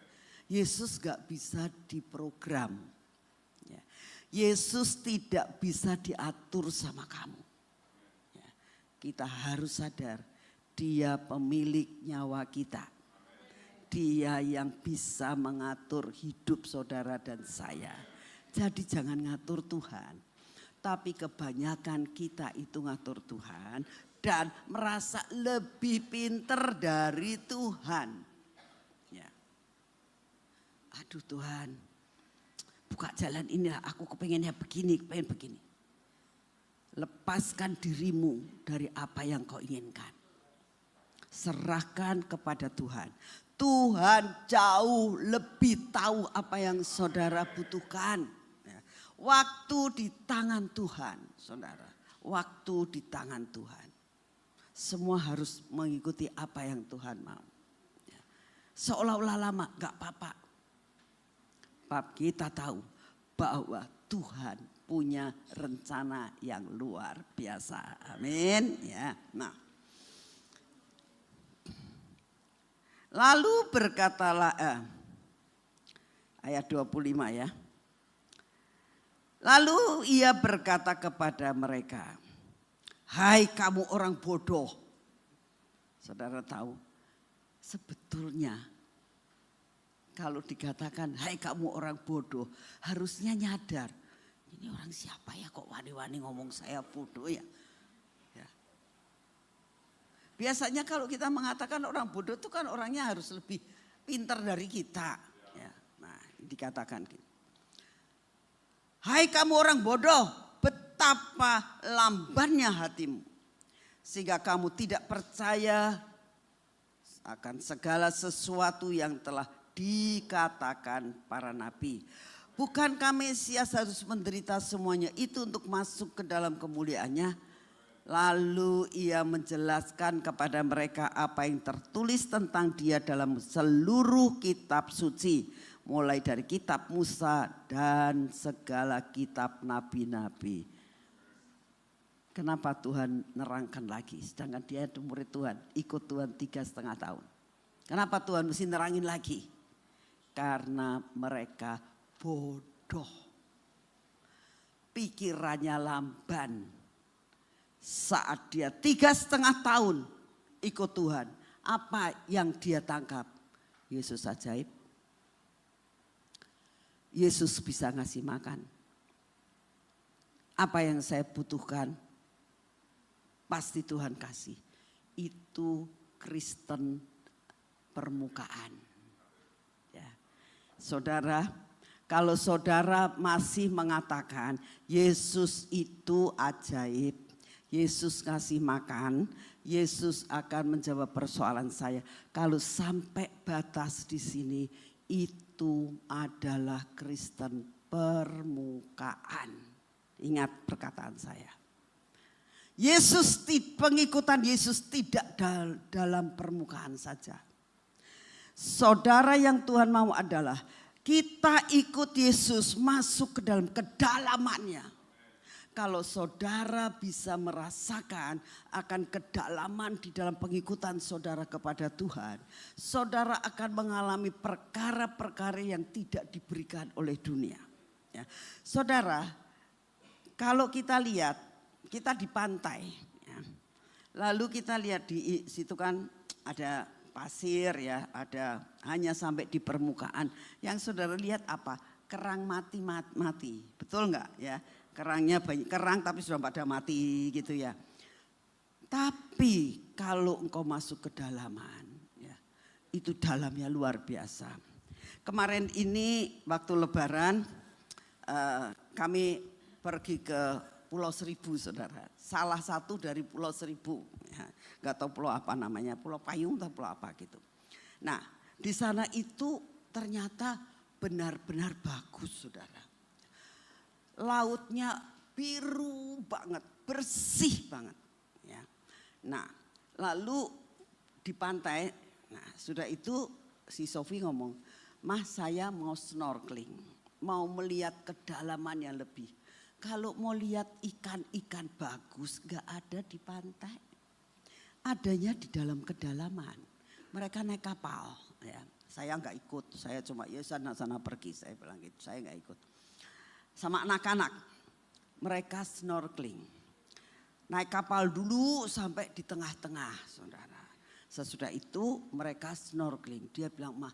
Speaker 1: Yesus gak bisa diprogram. Ya. Yesus tidak bisa diatur sama kamu. Ya. Kita harus sadar dia pemilik nyawa kita. Dia yang bisa mengatur hidup saudara dan saya. Jadi jangan ngatur Tuhan. Tapi kebanyakan kita itu ngatur Tuhan dan merasa lebih pinter dari Tuhan. Ya. Aduh Tuhan, buka jalan inilah, aku kepengennya begini, kepengen begini. Lepaskan dirimu dari apa yang kau inginkan. Serahkan kepada Tuhan. Tuhan jauh lebih tahu apa yang saudara butuhkan. Waktu di tangan Tuhan, saudara. Waktu di tangan Tuhan. Semua harus mengikuti apa yang Tuhan mau. Seolah-olah lama, gak apa-apa. Bab kita tahu bahwa Tuhan punya rencana yang luar biasa. Amin. Ya, nah. Lalu berkatalah, ayat 25 ya. Lalu ia berkata kepada mereka, hai kamu orang bodoh. Saudara tahu, sebetulnya kalau dikatakan hai kamu orang bodoh, harusnya nyadar. Ini orang siapa ya kok wani-wani ngomong saya bodoh ya. Biasanya kalau kita mengatakan orang bodoh itu kan orangnya harus lebih pintar dari kita. Ya, nah dikatakan gitu. Hai kamu orang bodoh, betapa lambannya hatimu. Sehingga kamu tidak percaya akan segala sesuatu yang telah dikatakan para nabi. Bukankah Mesias harus menderita semuanya itu untuk masuk ke dalam kemuliaannya? Lalu ia menjelaskan kepada mereka apa yang tertulis tentang dia dalam seluruh kitab suci. Mulai dari kitab Musa dan segala kitab nabi-nabi. Kenapa Tuhan nerangkan lagi? Sedangkan dia itu murid Tuhan, ikut Tuhan 3,5 tahun. Kenapa Tuhan mesti nerangin lagi? Karena mereka bodoh. Pikirannya lamban. Saat dia 3,5 tahun ikut Tuhan, apa yang dia tangkap? Yesus ajaib. Yesus bisa ngasih makan. Apa yang saya butuhkan, pasti Tuhan kasih. Itu Kristen permukaan. Ya. Saudara, kalau saudara masih mengatakan Yesus itu ajaib, Yesus kasih makan, Yesus akan menjawab persoalan saya. Kalau sampai batas di sini, itu adalah Kristen permukaan. Ingat perkataan saya. Pengikutan Yesus tidak dalam permukaan saja. Saudara yang Tuhan mau adalah kita ikut Yesus masuk ke dalam kedalamannya. Kalau saudara bisa merasakan akan kedalaman di dalam pengikutan saudara kepada Tuhan, saudara akan mengalami perkara-perkara yang tidak diberikan oleh dunia. Ya. Saudara, kalau kita lihat, kita di pantai, ya. Lalu kita lihat di situ kan ada pasir ya, ada hanya sampai di permukaan. Yang saudara lihat apa? Kerang mati, betul nggak ya? Kerangnya banyak, kerang tapi sudah pada mati gitu ya. Tapi kalau engkau masuk ke dalaman, ya, itu dalamnya luar biasa. Kemarin ini waktu Lebaran kami pergi ke Pulau Seribu, saudara. Salah satu dari Pulau Seribu, ya, nggak tahu pulau apa namanya, Pulau Payung atau pulau apa gitu. Nah di sana itu ternyata benar-benar bagus, saudara. Lautnya biru banget, bersih banget. Ya. Nah, lalu di pantai, nah sudah itu si Sofi ngomong, "Mas, saya mau snorkeling, mau melihat kedalaman yang lebih. Kalau mau lihat ikan-ikan bagus gak ada di pantai, adanya di dalam kedalaman. Mereka naik kapal, ya. Saya nggak ikut, saya cuma ya sana pergi, saya bilang gitu, saya nggak ikut. Sama anak-anak, mereka snorkeling. Naik kapal dulu sampai di tengah-tengah, saudara. Sesudah itu mereka snorkeling. Dia bilang, "Mah,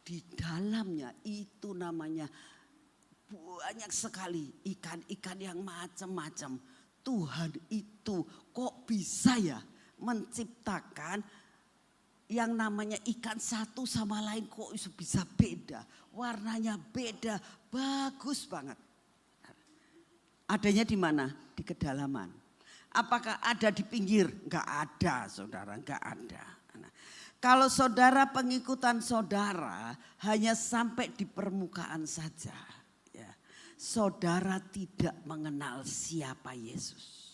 Speaker 1: di dalamnya itu namanya banyak sekali ikan-ikan yang macam-macam. Tuhan itu kok bisa ya menciptakan yang namanya ikan satu sama lain kok bisa beda. Warnanya beda, bagus banget." Adanya di mana? Di kedalaman. Apakah ada di pinggir? Enggak ada, saudara, enggak ada. Nah, kalau saudara pengikutan saudara hanya sampai di permukaan saja, ya, saudara tidak mengenal siapa Yesus.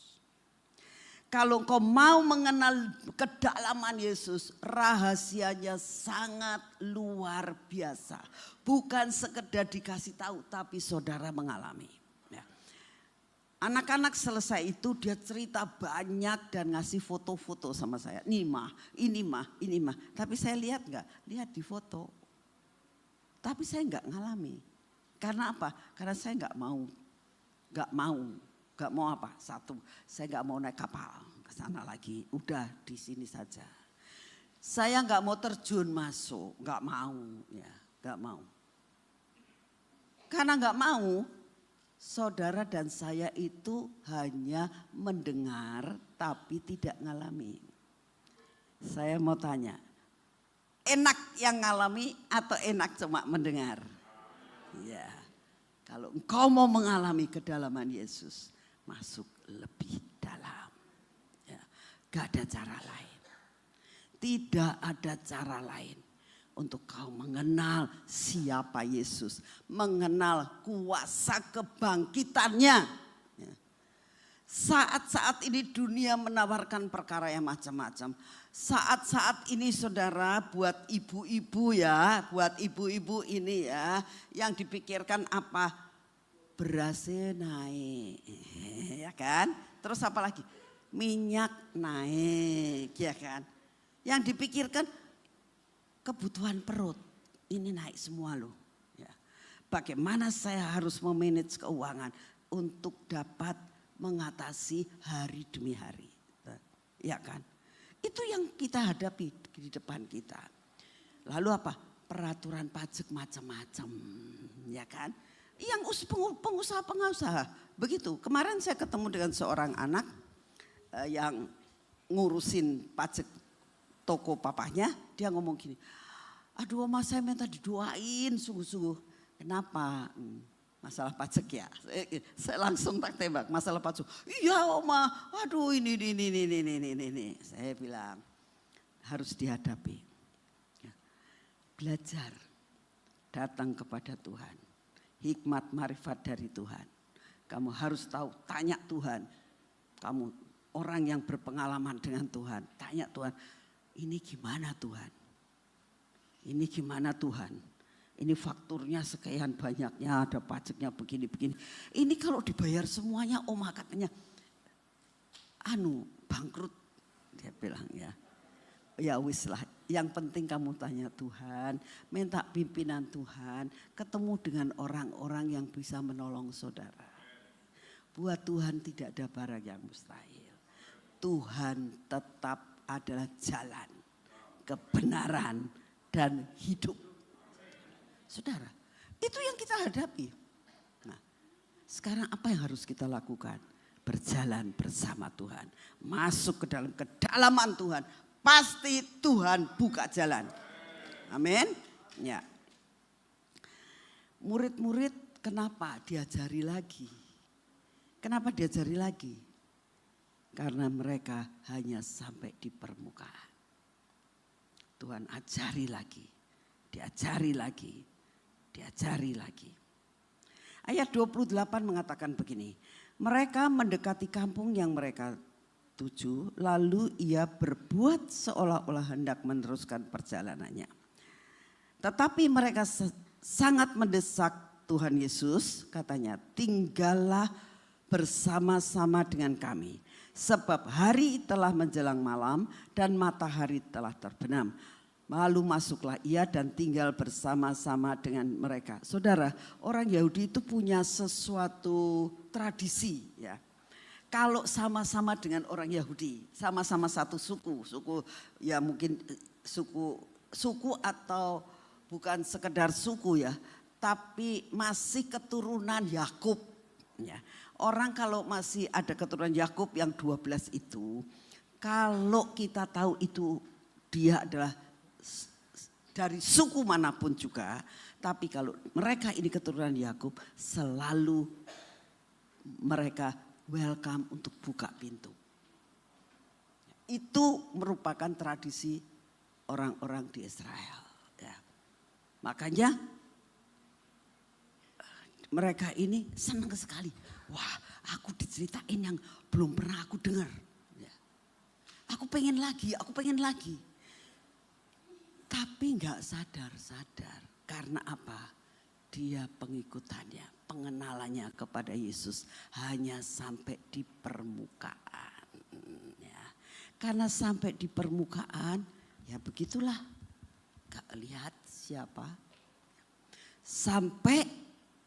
Speaker 1: Kalau engkau mau mengenal kedalaman Yesus, rahasianya sangat luar biasa. Bukan sekedar dikasih tahu, tapi saudara mengalami. Anak-anak selesai itu dia cerita banyak dan ngasih foto-foto sama saya. Ini mah. Tapi saya lihat enggak? Lihat di foto. Tapi saya enggak ngalami. Karena apa? Karena saya enggak mau. Enggak mau apa? Satu, saya enggak mau naik kapal ke sana lagi. Udah di sini saja. Saya enggak mau terjun masuk, enggak mau, ya, enggak mau. Karena enggak mau, saudara dan saya itu hanya mendengar tapi tidak ngalami. Saya mau tanya, enak yang ngalami atau enak cuma mendengar? Ya, kalau engkau mau mengalami kedalaman Yesus, masuk lebih dalam. Ya, gak ada cara lain. Tidak ada cara lain untuk kau mengenal siapa Yesus, mengenal kuasa kebangkitannya. Saat-saat ini dunia menawarkan perkara yang macam-macam. Saat-saat ini saudara, buat ibu-ibu ya, buat ibu-ibu ini ya, yang dipikirkan apa? Berasnya naik, ya kan? Terus apa lagi? Minyak naik, ya kan? Yang dipikirkan kebutuhan perut, ini naik semua loh. Ya. Bagaimana saya harus memanage keuangan untuk dapat mengatasi hari demi hari. Ya kan? Itu yang kita hadapi di depan kita. Lalu apa? Peraturan pajak macam-macam. Ya kan? Yang pengusaha-pengusaha. Begitu, kemarin saya ketemu dengan seorang anak yang ngurusin pajak toko papahnya, dia ngomong gini, "Aduh Oma, saya minta didoain sungguh-sungguh." Kenapa? Masalah pajak ya. Saya langsung tak tembak, masalah pajak. "Iya Oma, aduh ini. Saya bilang harus dihadapi. Belajar, datang kepada Tuhan. Hikmat marifat dari Tuhan. Kamu harus tahu, tanya Tuhan. Kamu orang yang berpengalaman dengan Tuhan, tanya Tuhan. Ini gimana Tuhan? Ini gimana Tuhan? Ini fakturnya sekian banyaknya, ada pajaknya begini-begini. Ini kalau dibayar semuanya, oma katanya, bangkrut. Dia bilang ya. Ya wis lah, yang penting kamu tanya Tuhan, minta pimpinan Tuhan, ketemu dengan orang-orang yang bisa menolong saudara. Buat Tuhan tidak ada barang yang mustahil. Tuhan tetap adalah jalan, kebenaran, dan hidup. Saudara, itu yang kita hadapi. Nah, sekarang apa yang harus kita lakukan? Berjalan bersama Tuhan, masuk ke dalam kedalaman Tuhan. Pasti Tuhan buka jalan. Amin. Ya. Murid-murid kenapa diajari lagi? Kenapa diajari lagi? Karena mereka hanya sampai di permukaan. Tuhan ajari lagi, diajari lagi, diajari lagi. Ayat 28 mengatakan begini. Mereka mendekati kampung yang mereka tuju, lalu ia berbuat seolah-olah hendak meneruskan perjalanannya. Tetapi mereka sangat mendesak Tuhan Yesus, katanya, tinggallah bersama-sama dengan kami. Sebab hari telah menjelang malam dan matahari telah terbenam. Lalu masuklah ia dan tinggal bersama-sama dengan mereka. Saudara, orang Yahudi itu punya sesuatu tradisi ya. Kalau sama-sama dengan orang Yahudi, sama-sama satu suku ya mungkin suku atau bukan sekedar suku ya, tapi masih keturunan Yakub ya. Orang kalau masih ada keturunan Yakub yang 12 itu, kalau kita tahu itu dia adalah dari suku manapun juga, tapi kalau mereka ini keturunan Yakub, selalu mereka welcome untuk buka pintu. Itu merupakan tradisi orang-orang di Israel. Ya. Makanya mereka ini senang sekali. Wah, aku diceritain yang belum pernah aku dengar. Ya. Aku pengen lagi. Tapi nggak sadar. Karena apa? Dia pengikutannya, pengenalannya kepada Yesus hanya sampai di permukaan. Ya. Karena sampai di permukaan, ya begitulah. Gak lihat siapa. Sampai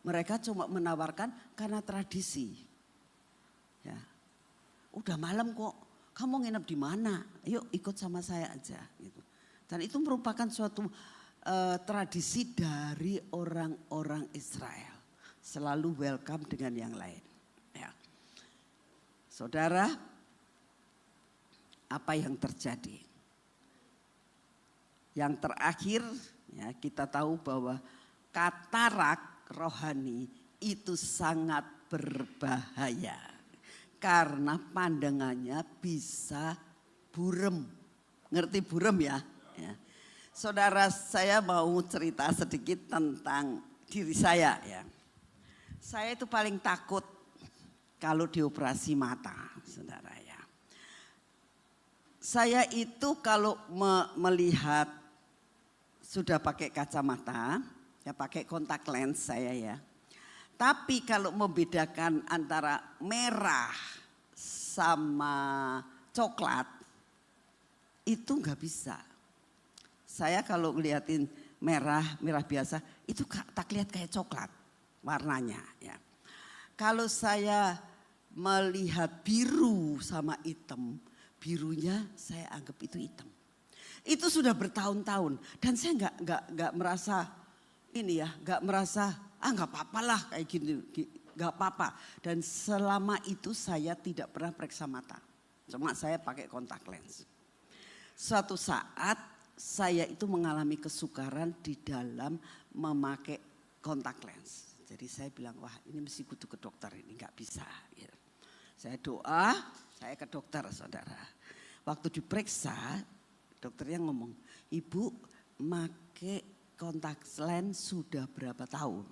Speaker 1: mereka cuma menawarkan karena tradisi. Ya. Udah malam kok, kamu nginep di mana? Yuk ikut sama saya aja. Gitu. Dan itu merupakan suatu tradisi dari orang-orang Israel. Selalu welcome dengan yang lain. Ya. Saudara, apa yang terjadi? Yang terakhir ya, kita tahu bahwa katarak rohani itu sangat berbahaya. Karena pandangannya bisa burem. Ngerti burem ya? Ya. Saudara, saya mau cerita sedikit tentang diri saya ya. Saya itu paling takut kalau dioperasi mata, saudara ya. Saya itu kalau melihat sudah pakai kacamata, ya pakai kontak lens saya ya. Tapi kalau membedakan antara merah sama coklat, itu nggak bisa. Saya kalau ngeliatin merah biasa, itu tak lihat kayak coklat warnanya ya. Kalau saya melihat biru sama hitam, birunya saya anggap itu hitam. Itu sudah bertahun-tahun dan saya nggak merasa ini ya, nggak merasa nggak apa-apa lah kayak gini, nggak apa-apa. Dan selama itu saya tidak pernah periksa mata, cuma saya pakai kontak lens. Suatu saat saya itu mengalami kesukaran di dalam memakai kontak lens. Jadi saya bilang, wah ini mesti kudu ke dokter, ini nggak bisa. Gitu. Saya doa, saya ke dokter saudara. Waktu diperiksa, dokternya ngomong, ibu make kontak lens sudah berapa tahun?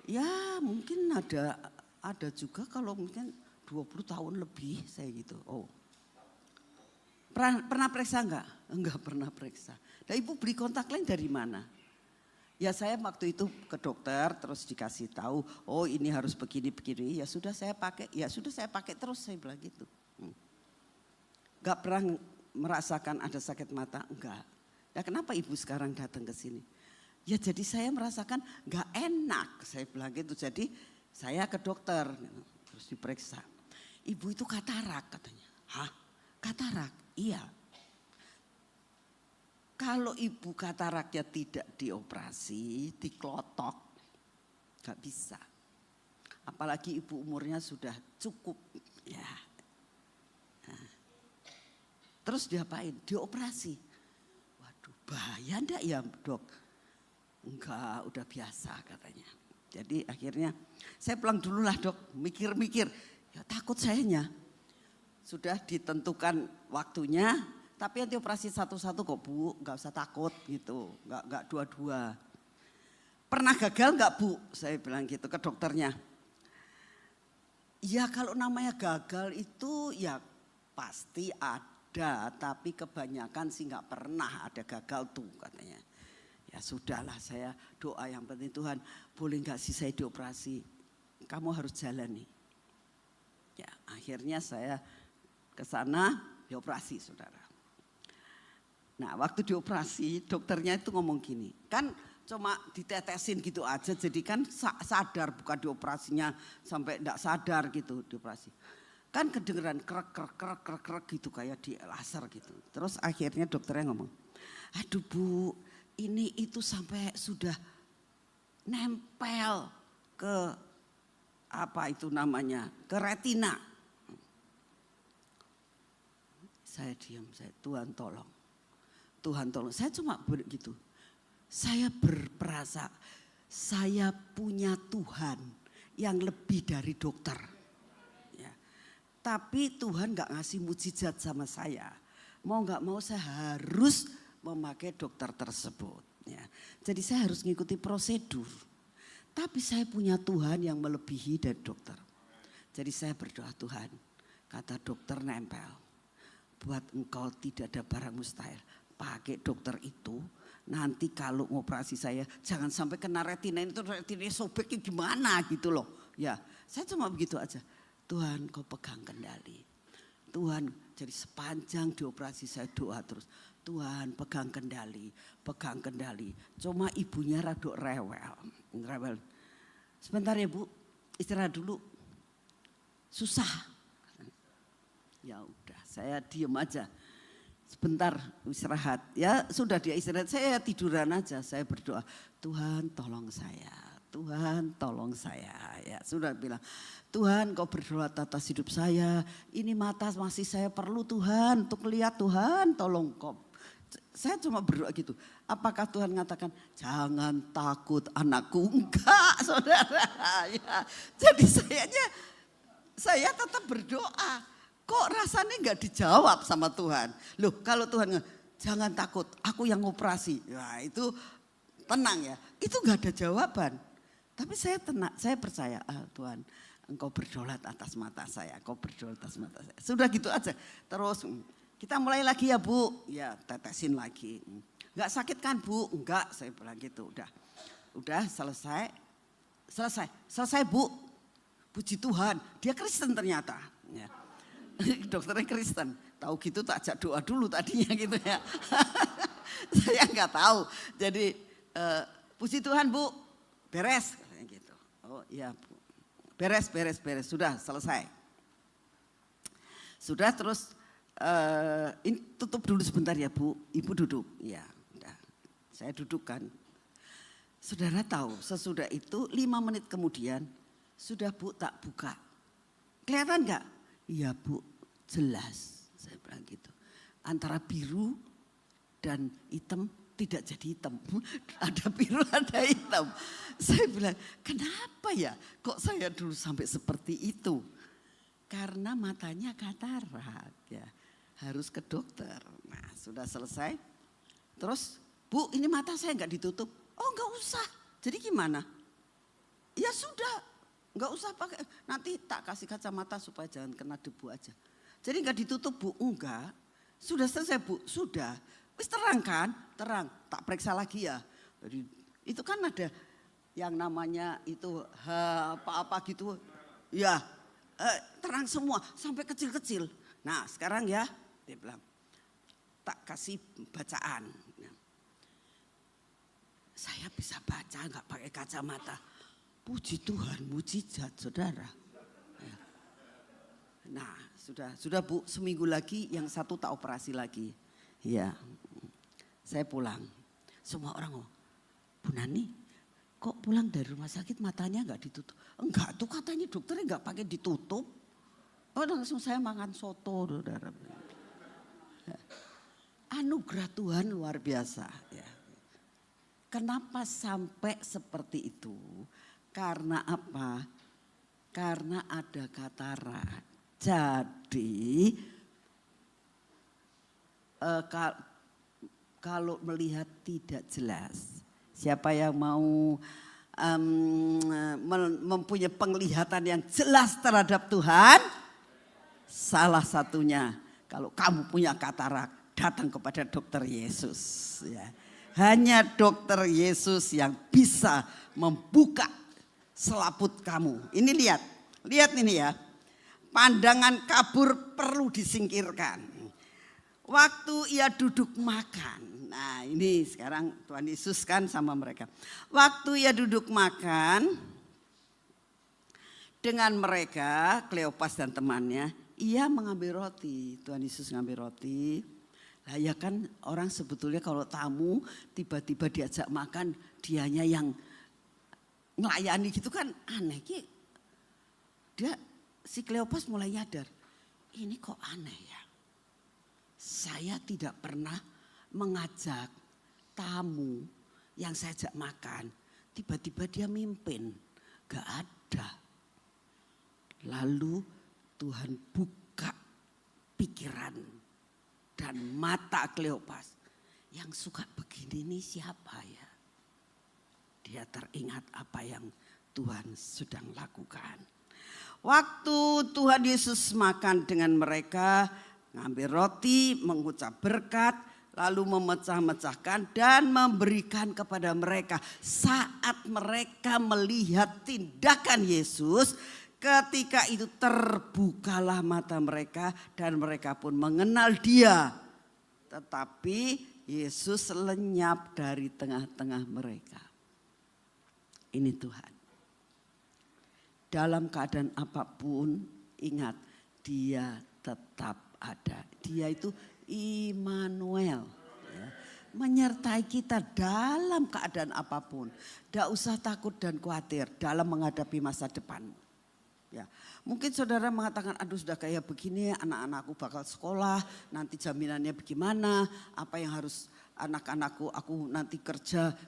Speaker 1: Ya mungkin ada juga kalau mungkin 20 tahun lebih saya gitu. Oh. Pernah periksa enggak? Enggak pernah periksa. Nah ibu beli kontak lens dari mana? Ya saya waktu itu ke dokter terus dikasih tahu, oh ini harus begini-begini. Ya sudah saya pakai, terus saya bilang gitu. Gak pernah merasakan ada sakit mata, enggak. Ya kenapa ibu sekarang datang ke sini? Ya jadi saya merasakan gak enak, saya bilang gitu. Jadi saya ke dokter, terus diperiksa. Ibu itu katarak katanya. Hah? Katarak? Iya. Kalau ibu kataraknya tidak dioperasi, diklotok, gak bisa. Apalagi ibu umurnya sudah cukup. Ya. Nah. Terus diapain? Dioperasi. Waduh, bahaya enggak ya dok? Enggak, udah biasa katanya. Jadi akhirnya saya pulang dulu lah dok, mikir-mikir. Ya takut sayanya. Sudah ditentukan waktunya. Tapi nanti operasi satu-satu kok bu, gak usah takut gitu, gak dua-dua. Pernah gagal gak bu? Saya bilang gitu ke dokternya. Ya kalau namanya gagal itu ya pasti ada, tapi kebanyakan sih gak pernah ada gagal tuh katanya. Ya sudahlah saya doa yang penting Tuhan boleh gak sih saya dioperasi, kamu harus jalani. Ya akhirnya saya ke sana dioperasi saudara. Nah waktu dioperasi dokternya itu ngomong gini, kan cuma ditetesin gitu aja jadi kan sadar bukan dioperasinya sampai enggak sadar gitu dioperasi. Kan kedengeran krek gitu kayak di laser gitu. Terus akhirnya dokternya ngomong, aduh bu ini itu sampai sudah nempel ke apa itu namanya, ke retina. Saya diam, Tuhan tolong. Tuhan tolong, saya cuma begitu. Saya berperasa, saya punya Tuhan yang lebih dari dokter. Ya. Tapi Tuhan gak ngasih mujizat sama saya. Mau gak mau saya harus memakai dokter tersebut. Ya. Jadi saya harus mengikuti prosedur. Tapi saya punya Tuhan yang melebihi dari dokter. Jadi saya berdoa Tuhan, kata dokter nempel. Buat engkau tidak ada barang mustahil. Pakai dokter itu, nanti kalau ngoperasi saya jangan sampai kena retina itu retina sobeknya gimana gitu loh. Ya, saya cuma begitu aja. Tuhan kau pegang kendali. Tuhan jadi sepanjang dioperasi saya doa terus. Tuhan pegang kendali, pegang kendali. Cuma ibunya rada rewel. Sebentar ya bu, istirahat dulu. Susah. Ya udah, saya diem aja. Sebentar istirahat, ya sudah dia istirahat, saya tiduran aja, saya berdoa, Tuhan tolong saya, Tuhan tolong saya, ya sudah bilang, Tuhan kau berdoa atas hidup saya, ini mata masih saya perlu Tuhan untuk lihat Tuhan tolong kau. Saya cuma berdoa gitu, apakah Tuhan mengatakan jangan takut anakku, enggak saudara, ya. Jadi saya tetap berdoa. Kok rasanya nggak dijawab sama Tuhan? Loh kalau Tuhan jangan takut, aku yang operasi. Nah itu tenang ya, itu nggak ada jawaban. Tapi saya tenang, saya percaya Tuhan engkau berdaulat atas mata saya, engkau berdaulat atas mata saya. Sudah gitu aja, terus kita mulai lagi ya bu, ya tetesin lagi. Nggak sakit kan bu? Enggak, saya bilang gitu, udah selesai bu. Puji Tuhan, dia Kristen ternyata. Ya. Dokternya Kristen, tahu gitu tak ajak doa dulu tadinya gitu ya. Saya nggak tahu. Jadi puji Tuhan bu, beres katanya gitu. Oh iya bu, beres, sudah selesai. Sudah terus ini tutup dulu sebentar ya bu, ibu duduk. Ya, udah. Saya dudukkan. Saudara tahu sesudah itu 5 menit kemudian sudah bu tak buka. Kelihatan nggak? Iya bu, jelas saya bilang gitu. Antara biru dan hitam tidak jadi hitam. Ada biru ada hitam. Saya bilang kenapa ya kok saya dulu sampai seperti itu. Karena matanya katarak ya. Harus ke dokter. Nah sudah selesai. Terus bu ini mata saya nggak ditutup. Oh nggak usah. Jadi gimana? Ya sudah. Enggak usah pakai, nanti tak kasih kacamata supaya jangan kena debu aja. Jadi enggak ditutup bu, enggak. Sudah selesai bu, sudah. Wis terang kan? Terang, tak periksa lagi ya. Jadi Itu kan ada yang namanya itu apa-apa gitu. Ya, terang semua sampai kecil-kecil. Nah sekarang ya, dia bilang, tak kasih bacaan. Saya bisa baca nggak pakai kacamata. Puji Tuhan, mujizat saudara. Nah sudah Bu, seminggu lagi yang satu tak operasi lagi. Ya, saya pulang. Semua orang ngomong, Bu Nani kok pulang dari rumah sakit matanya nggak ditutup? Enggak tuh katanya dokternya nggak pakai ditutup. Oh langsung saya makan soto saudara. Anugerah Tuhan luar biasa ya. Kenapa sampai seperti itu? Karena apa? Karena ada katarak. Jadi kalau melihat tidak jelas, siapa yang mau mempunyai penglihatan yang jelas terhadap Tuhan? Salah satunya kalau kamu punya katarak, datang kepada dokter Yesus ya. Hanya dokter Yesus yang bisa membuka selaput kamu. Ini lihat ini ya. Pandangan kabur perlu disingkirkan. Waktu ia duduk makan. Nah ini sekarang Tuhan Yesus kan sama mereka. Waktu ia duduk makan dengan mereka, Kleopas dan temannya, ia mengambil roti. Tuhan Yesus ngambil roti. Lah ya kan orang sebetulnya kalau tamu tiba-tiba diajak makan dianya yang ngelayani gitu kan aneh. Dia si Kleopas mulai nyadar, ini kok aneh ya. Saya tidak pernah mengajak tamu yang saya ajak makan, tiba-tiba dia mimpin, gak ada. Lalu Tuhan buka pikiran dan mata Kleopas. Yang suka begini nih siapa ya? Dia teringat apa yang Tuhan sedang lakukan. Waktu Tuhan Yesus makan dengan mereka, ngambil roti, mengucap berkat, lalu memecah-mecahkan dan memberikan kepada mereka. Saat mereka melihat tindakan Yesus, ketika itu terbukalah mata mereka dan mereka pun mengenal Dia. Tetapi Yesus lenyap dari tengah-tengah mereka. Ini Tuhan. Dalam keadaan apapun ingat Dia tetap ada. Dia itu Immanuel. Ya. Menyertai kita dalam keadaan apapun. Tidak usah takut dan khawatir dalam menghadapi masa depan. Ya, mungkin saudara mengatakan, aduh sudah kayak begini anak-anakku bakal sekolah, nanti jaminannya bagaimana, apa yang harus anak-anakku, aku nanti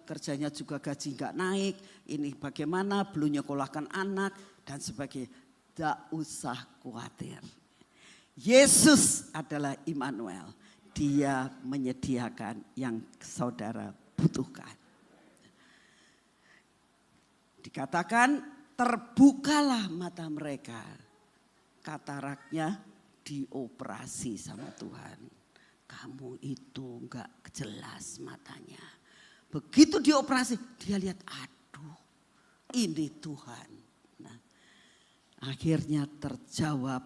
Speaker 1: kerjanya juga gaji nggak naik, ini bagaimana, belum nyekolahkan anak dan sebagainya. Tidak usah khawatir. Yesus adalah Immanuel, Dia menyediakan yang saudara butuhkan. Dikatakan, terbukalah mata mereka. Kataraknya dioperasi sama Tuhan. Kamu itu enggak jelas matanya. Begitu dioperasi dia lihat aduh ini Tuhan. Nah, akhirnya terjawab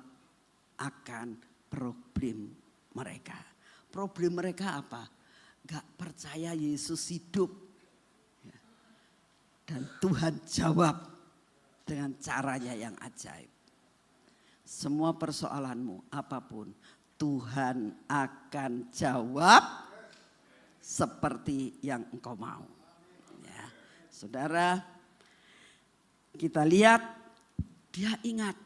Speaker 1: akan problem mereka. Problem mereka apa? Enggak percaya Yesus hidup. Dan Tuhan jawab dengan caranya yang ajaib. Semua persoalanmu apapun Tuhan akan jawab seperti yang engkau mau. Ya, saudara, kita lihat dia ingat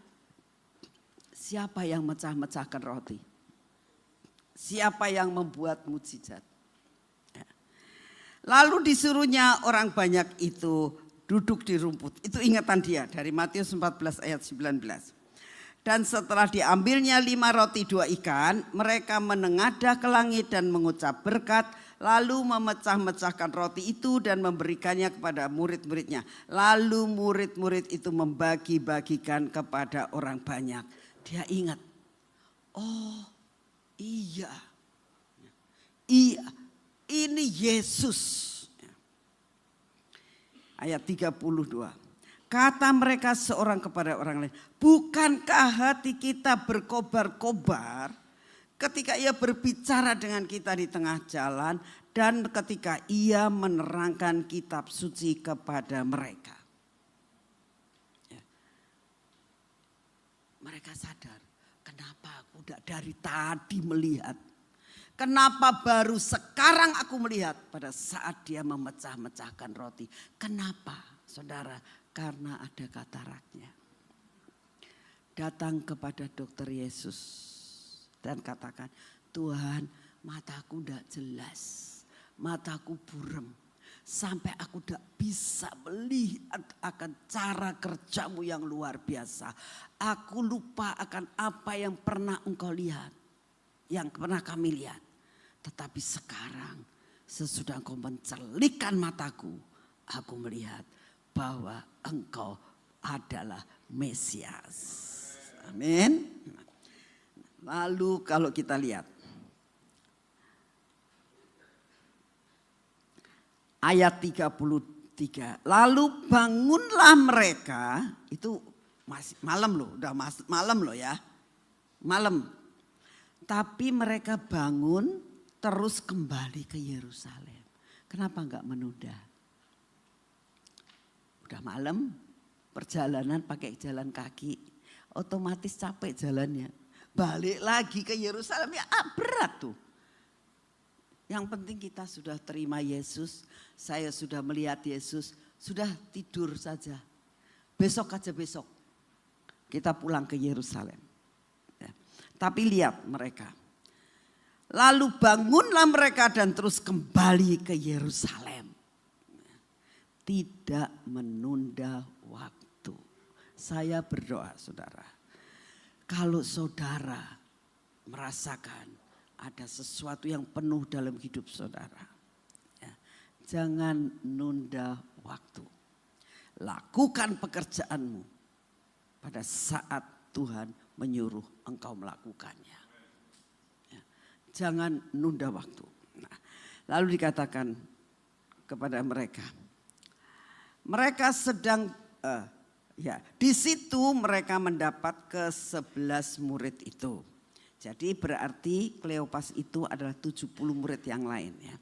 Speaker 1: siapa yang mecah-mecahkan roti. Siapa yang membuat mujizat. Ya. Lalu disuruhnya orang banyak itu duduk di rumput. Itu ingatan dia dari Matius 14 ayat 19. Dan setelah diambilnya 5 roti 2 ikan, mereka menengadah ke langit dan mengucap berkat, lalu memecah-mecahkan roti itu dan memberikannya kepada murid-muridnya. Lalu murid-murid itu membagi-bagikan kepada orang banyak. Dia ingat, oh iya, ini Yesus. Ayat 32. Kata mereka seorang kepada orang lain, bukankah hati kita berkobar-kobar ketika ia berbicara dengan kita di tengah jalan dan ketika ia menerangkan kitab suci kepada mereka. Ya. Mereka sadar, kenapa aku dari tadi melihat. Kenapa baru sekarang aku melihat pada saat dia memecah-mecahkan roti. Kenapa saudara? Karena ada kataraknya. Datang kepada dokter Yesus dan katakan, Tuhan mataku tidak jelas. Mataku buram. Sampai aku tidak bisa melihat akan cara kerjamu yang luar biasa. Aku lupa akan apa yang pernah engkau lihat. Yang pernah kami lihat. Tetapi sekarang sesudah engkau mencelikkan mataku. Aku melihat bahwa engkau adalah Mesias. Amin. Lalu kalau kita lihat. Ayat 33. Lalu bangunlah mereka. Itu masih malam loh. Udah malam loh ya. Malam. Tapi mereka bangun terus kembali ke Yerusalem. Kenapa enggak menunda? Udah malam, perjalanan pakai jalan kaki. Otomatis capek jalannya. Balik lagi ke Yerusalem ya berat tuh. Yang penting kita sudah terima Yesus. Saya sudah melihat Yesus. Sudah tidur saja. Besok aja besok. Kita pulang ke Yerusalem. Tapi lihat mereka. Lalu bangunlah mereka dan terus kembali ke Yerusalem. Tidak menunda waktu. Saya berdoa saudara. Kalau saudara merasakan ada sesuatu yang penuh dalam hidup saudara. Jangan nunda waktu. Lakukan pekerjaanmu pada saat Tuhan menyuruh engkau melakukannya. Jangan nunda waktu. Nah, lalu dikatakan kepada mereka. Mereka sedang, di situ mereka mendapat ke-11 murid itu. Jadi berarti Kleopas itu adalah 70 murid yang lain ya.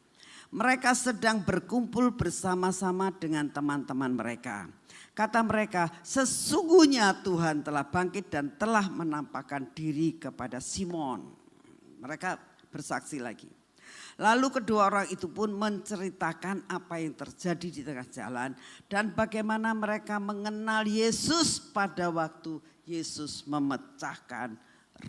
Speaker 1: Mereka sedang berkumpul bersama-sama dengan teman-teman mereka. Kata mereka, sesungguhnya Tuhan telah bangkit dan telah menampakkan diri kepada Simon. Mereka bersaksi lagi. Lalu kedua orang itu pun menceritakan apa yang terjadi di tengah jalan. Dan bagaimana mereka mengenal Yesus pada waktu Yesus memecahkan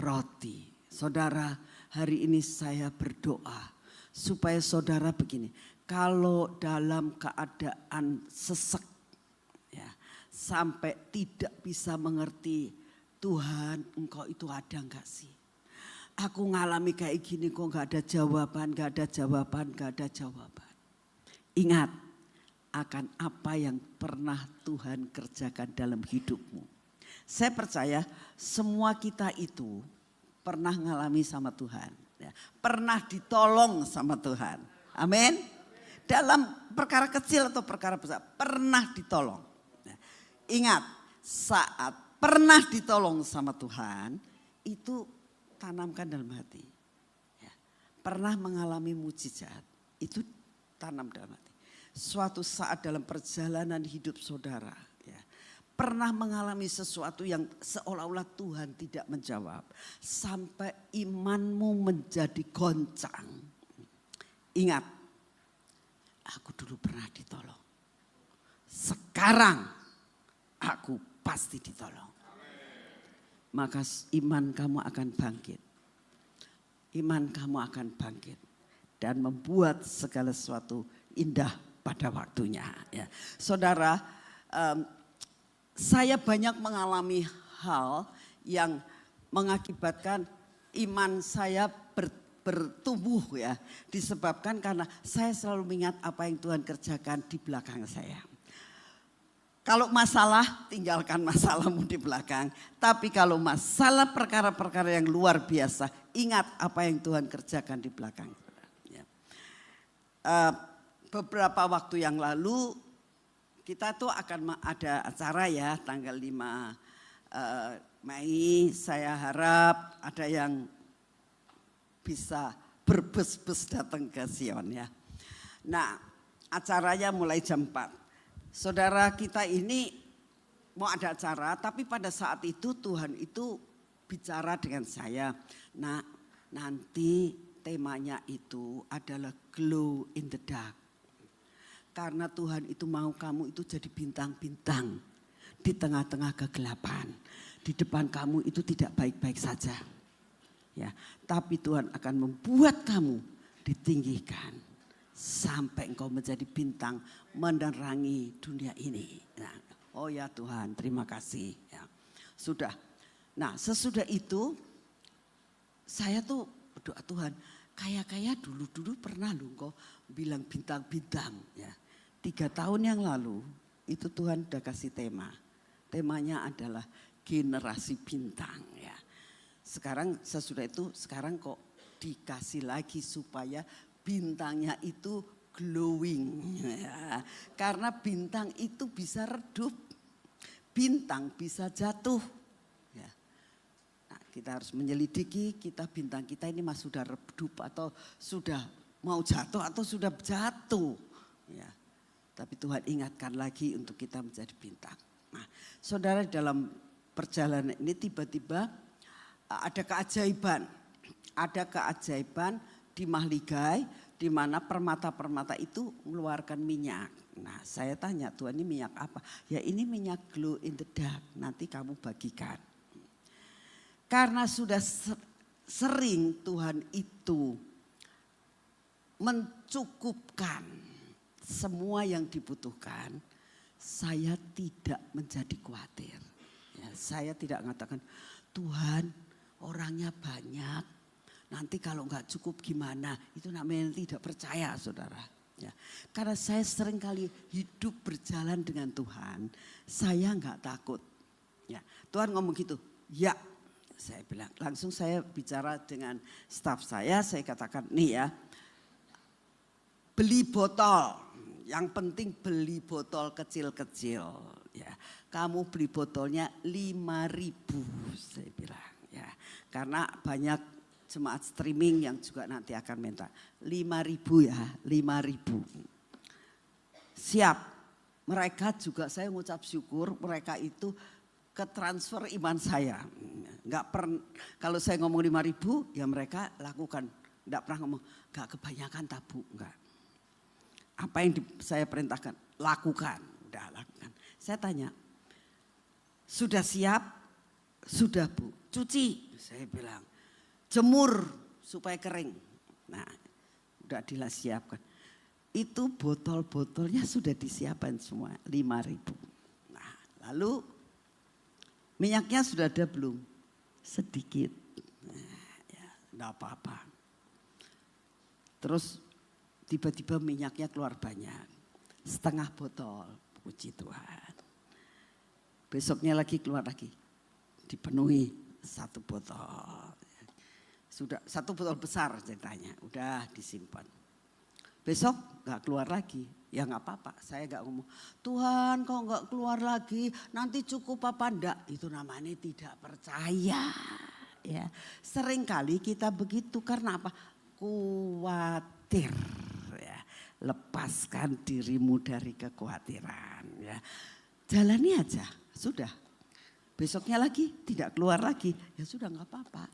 Speaker 1: roti. Saudara, hari ini saya berdoa supaya saudara begini. Kalau dalam keadaan sesek. Sampai tidak bisa mengerti, Tuhan engkau itu ada enggak sih? Aku ngalami kayak gini kok enggak ada jawaban, enggak ada jawaban, enggak ada jawaban. Ingat akan apa yang pernah Tuhan kerjakan dalam hidupmu. Saya percaya semua kita itu pernah ngalami sama Tuhan. Pernah ditolong sama Tuhan. Amin. Dalam perkara kecil atau perkara besar pernah ditolong. Ingat, saat pernah ditolong sama Tuhan, itu tanamkan dalam hati. Ya. Pernah mengalami mujizat, itu tanam dalam hati. Suatu saat dalam perjalanan hidup saudara, ya, pernah mengalami sesuatu yang seolah-olah Tuhan tidak menjawab. Sampai imanmu menjadi goncang. Ingat, aku dulu pernah ditolong. Sekarang aku pasti ditolong. Maka iman kamu akan bangkit. Iman kamu akan bangkit. Dan membuat segala sesuatu indah pada waktunya. Ya. Saudara, saya banyak mengalami hal yang mengakibatkan iman saya bertumbuh ya. Disebabkan karena saya selalu mengingat apa yang Tuhan kerjakan di belakang saya. Kalau masalah, tinggalkan masalahmu di belakang. Tapi kalau masalah perkara-perkara yang luar biasa, ingat apa yang Tuhan kerjakan di belakang. Beberapa waktu yang lalu, kita tuh akan ada acara ya tanggal 5 Mei. Saya harap ada yang bisa berbes-bes datang ke Sion ya. Nah, acaranya mulai jam 4. Saudara kita ini mau ada acara, tapi pada saat itu Tuhan itu bicara dengan saya. Nah, nanti temanya itu adalah glow in the dark. Karena Tuhan itu mau kamu itu jadi bintang-bintang di tengah-tengah kegelapan. Di depan kamu itu tidak baik-baik saja. Ya, tapi Tuhan akan membuat kamu ditinggikan sampai engkau menjadi bintang menerangi dunia ini. Nah, oh ya Tuhan, terima kasih. Ya, sudah. Nah, sesudah itu saya tuh berdoa, Tuhan, kaya dulu pernah loh kau bilang bintang-bintang ya. 3 tahun yang lalu itu Tuhan udah kasih tema. Temanya adalah generasi bintang ya. Sekarang sesudah itu sekarang kok dikasih lagi supaya bintangnya itu glowing ya. Karena bintang itu bisa redup, bintang bisa jatuh ya. Nah, kita harus menyelidiki bintang kita ini mas sudah redup atau sudah mau jatuh atau sudah jatuh ya. Tapi Tuhan ingatkan lagi untuk kita menjadi bintang. Nah, saudara dalam perjalanan ini tiba-tiba ada keajaiban. Ada keajaiban di Mahligai di mana permata-permata itu mengeluarkan minyak. Nah, saya tanya, Tuhan ini minyak apa? Ya ini minyak glow in the dark, nanti kamu bagikan. Karena sudah sering Tuhan itu mencukupkan semua yang dibutuhkan, saya tidak menjadi khawatir. Ya, saya tidak mengatakan, Tuhan orangnya banyak, nanti kalau nggak cukup gimana? Itu namanya tidak percaya saudara. Ya, karena saya sering kali hidup berjalan dengan Tuhan, saya nggak takut. Ya, Tuhan ngomong gitu, ya saya bilang. Langsung saya bicara dengan staf saya katakan nih ya, beli botol. Yang penting beli botol kecil-kecil ya. Kamu beli botolnya 5.000 saya bilang ya. Karena banyak jemaat streaming yang juga nanti akan minta 5.000 ya, 5.000. Siap. Mereka juga saya mengucap syukur mereka itu ke transfer iman saya. Enggak pernah kalau saya ngomong 5.000 ya mereka lakukan. Enggak pernah ngomong enggak kebanyakan tabu, enggak. Apa yang saya perintahkan, lakukan. Udah lakukan. Saya tanya, sudah siap? Sudah Bu. Cuci, saya bilang. Jemur supaya kering. Nah, udah disiapkan. Itu botol-botolnya sudah disiapkan semua, 5.000. Nah, lalu minyaknya sudah ada belum? Sedikit. Nah, ya, enggak apa-apa. Terus tiba-tiba minyaknya keluar banyak. Setengah botol, puji Tuhan. Besoknya lagi keluar lagi. Dipenuhi 1 botol. Sudah 1 botol besar ceritanya. Udah disimpan. Besok gak keluar lagi. Ya gak apa-apa. Saya gak ngomong. Tuhan kok gak keluar lagi. Nanti cukup apa enggak. Itu namanya tidak percaya. Ya, seringkali kita begitu. Karena apa? Khawatir. Lepaskan dirimu dari kekhawatiran ya. Jalani aja, sudah. Besoknya lagi tidak keluar lagi, ya sudah nggak apa-apa.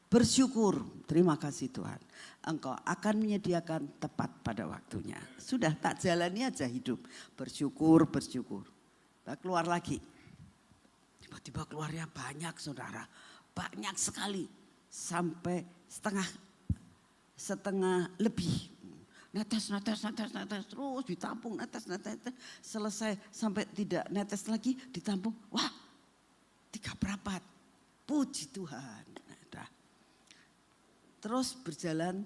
Speaker 1: Bersyukur, terima kasih Tuhan. Engkau akan menyediakan tepat pada waktunya. Sudah tak jalani aja hidup, bersyukur. Nah, keluar lagi. Tiba-tiba keluarnya banyak saudara, banyak sekali. Sampai setengah lebih. Netes terus ditampung netes selesai sampai tidak netes lagi ditampung. Wah 3 perapat, puji Tuhan. Nah, terus berjalan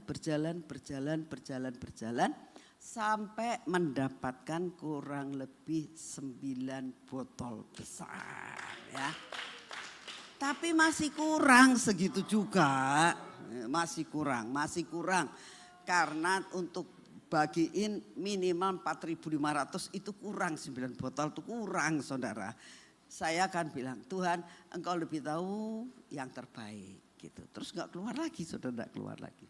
Speaker 1: sampai mendapatkan kurang lebih 9 botol besar ya. Tapi masih kurang segitu juga, masih kurang karena untuk bagiin minimal 4.500 itu kurang, 9 botol itu kurang saudara. Saya akan bilang, Tuhan engkau lebih tahu yang terbaik gitu. Terus gak keluar lagi, saudara, gak keluar lagi.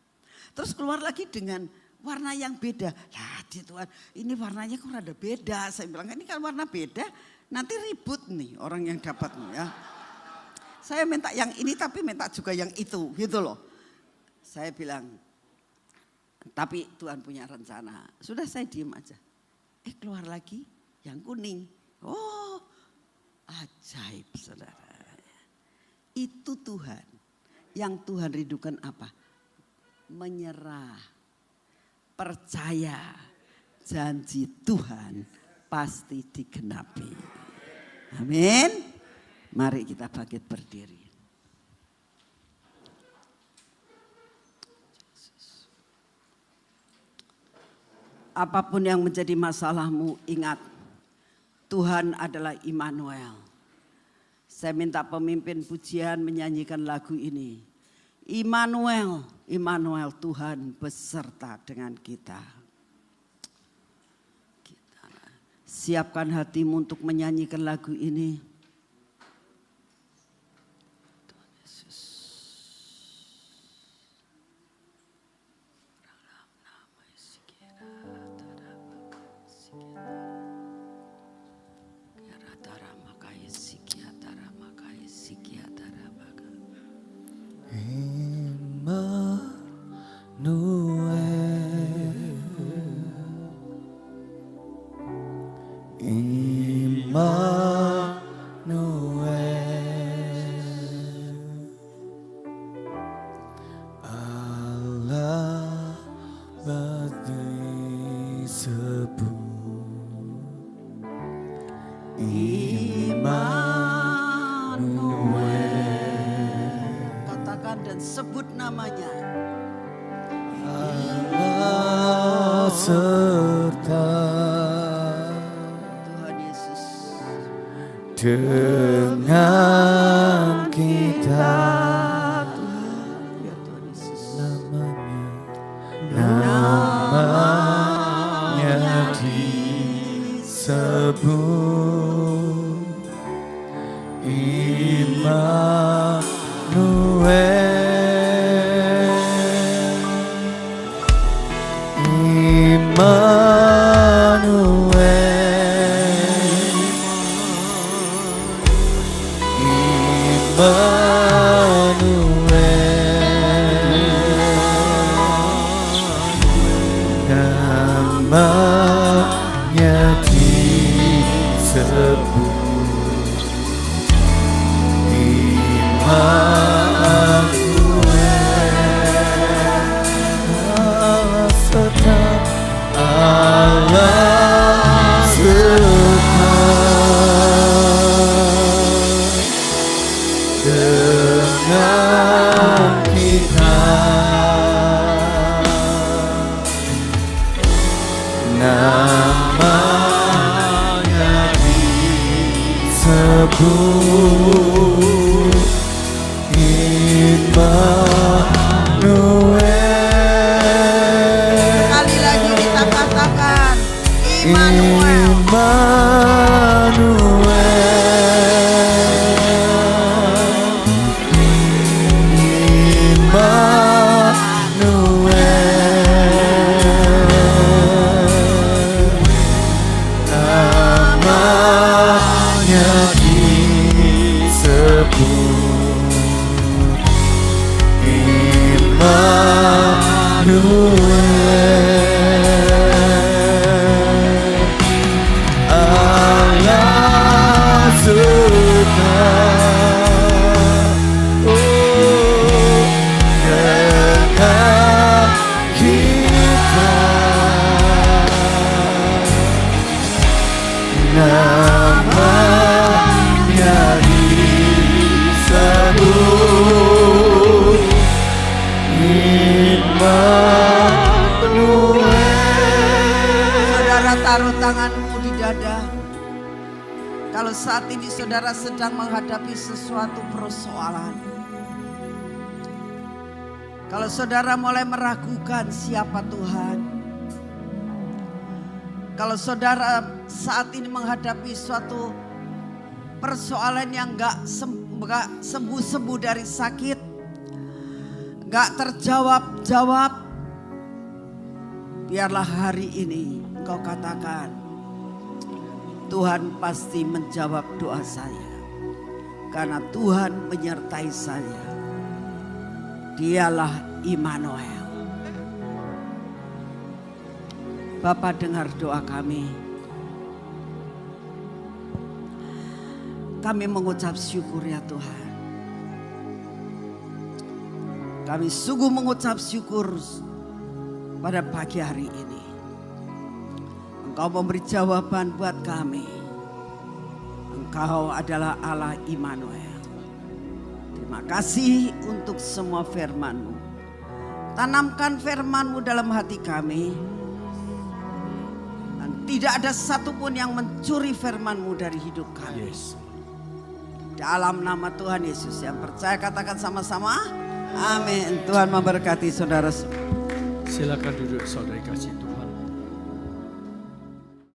Speaker 1: Terus keluar lagi dengan warna yang beda. Lah Tuhan ini warnanya kok ada beda. Saya bilang ini kalau warna beda nanti ribut nih orang yang dapat nih ya. Saya minta yang ini tapi minta juga yang itu gitu loh. Saya bilang tapi Tuhan punya rencana. Sudah saya diem aja. Keluar lagi yang kuning. Oh ajaib saudara. Itu Tuhan. Yang Tuhan rindukan apa? Menyerah. Percaya janji Tuhan pasti digenapi. Amin. Mari kita bangkit berdiri. Apapun yang menjadi masalahmu, ingat Tuhan adalah Immanuel. Saya minta pemimpin pujian menyanyikan lagu ini. Immanuel, Immanuel, Tuhan beserta dengan kita. Siapkan hatimu untuk menyanyikan lagu ini. Tuhan Yesus.
Speaker 2: Dengan kita namanya disebut Immanuel. Namanya disebut Immanuel. Allah serta, Allah serta dengan kita. Namanya disebut Immanuel.
Speaker 1: Sekali lagi kita katakan Immanuel.
Speaker 2: Namanya disebut Immanuel.
Speaker 1: Saudara taruh tanganmu di dada. Kalau saat ini saudara sedang menghadapi sesuatu persoalan. Kalau saudara mulai meragukan siapa Tuhan. Kalau saudara saat ini menghadapi suatu persoalan yang gak sembuh-sembuh dari sakit, gak terjawab-jawab, biarlah hari ini engkau katakan, Tuhan pasti menjawab doa saya. Karena Tuhan menyertai saya. Dialah Immanuel. Bapa, dengar doa kami. Kami mengucap syukur ya Tuhan. Kami sungguh mengucap syukur pada pagi hari ini. Engkau memberi jawaban buat kami. Engkau adalah Allah Immanuel. Terima kasih untuk semua firman-Mu. Tanamkan firman-Mu dalam hati kami. Dan tidak ada satupun yang mencuri firman-Mu dari hidup kami.
Speaker 2: Yes.
Speaker 1: Dalam nama Tuhan Yesus, yang percaya katakan sama-sama. Amin. Tuhan memberkati saudara.
Speaker 2: Silakan duduk saudara kasih Tuhan.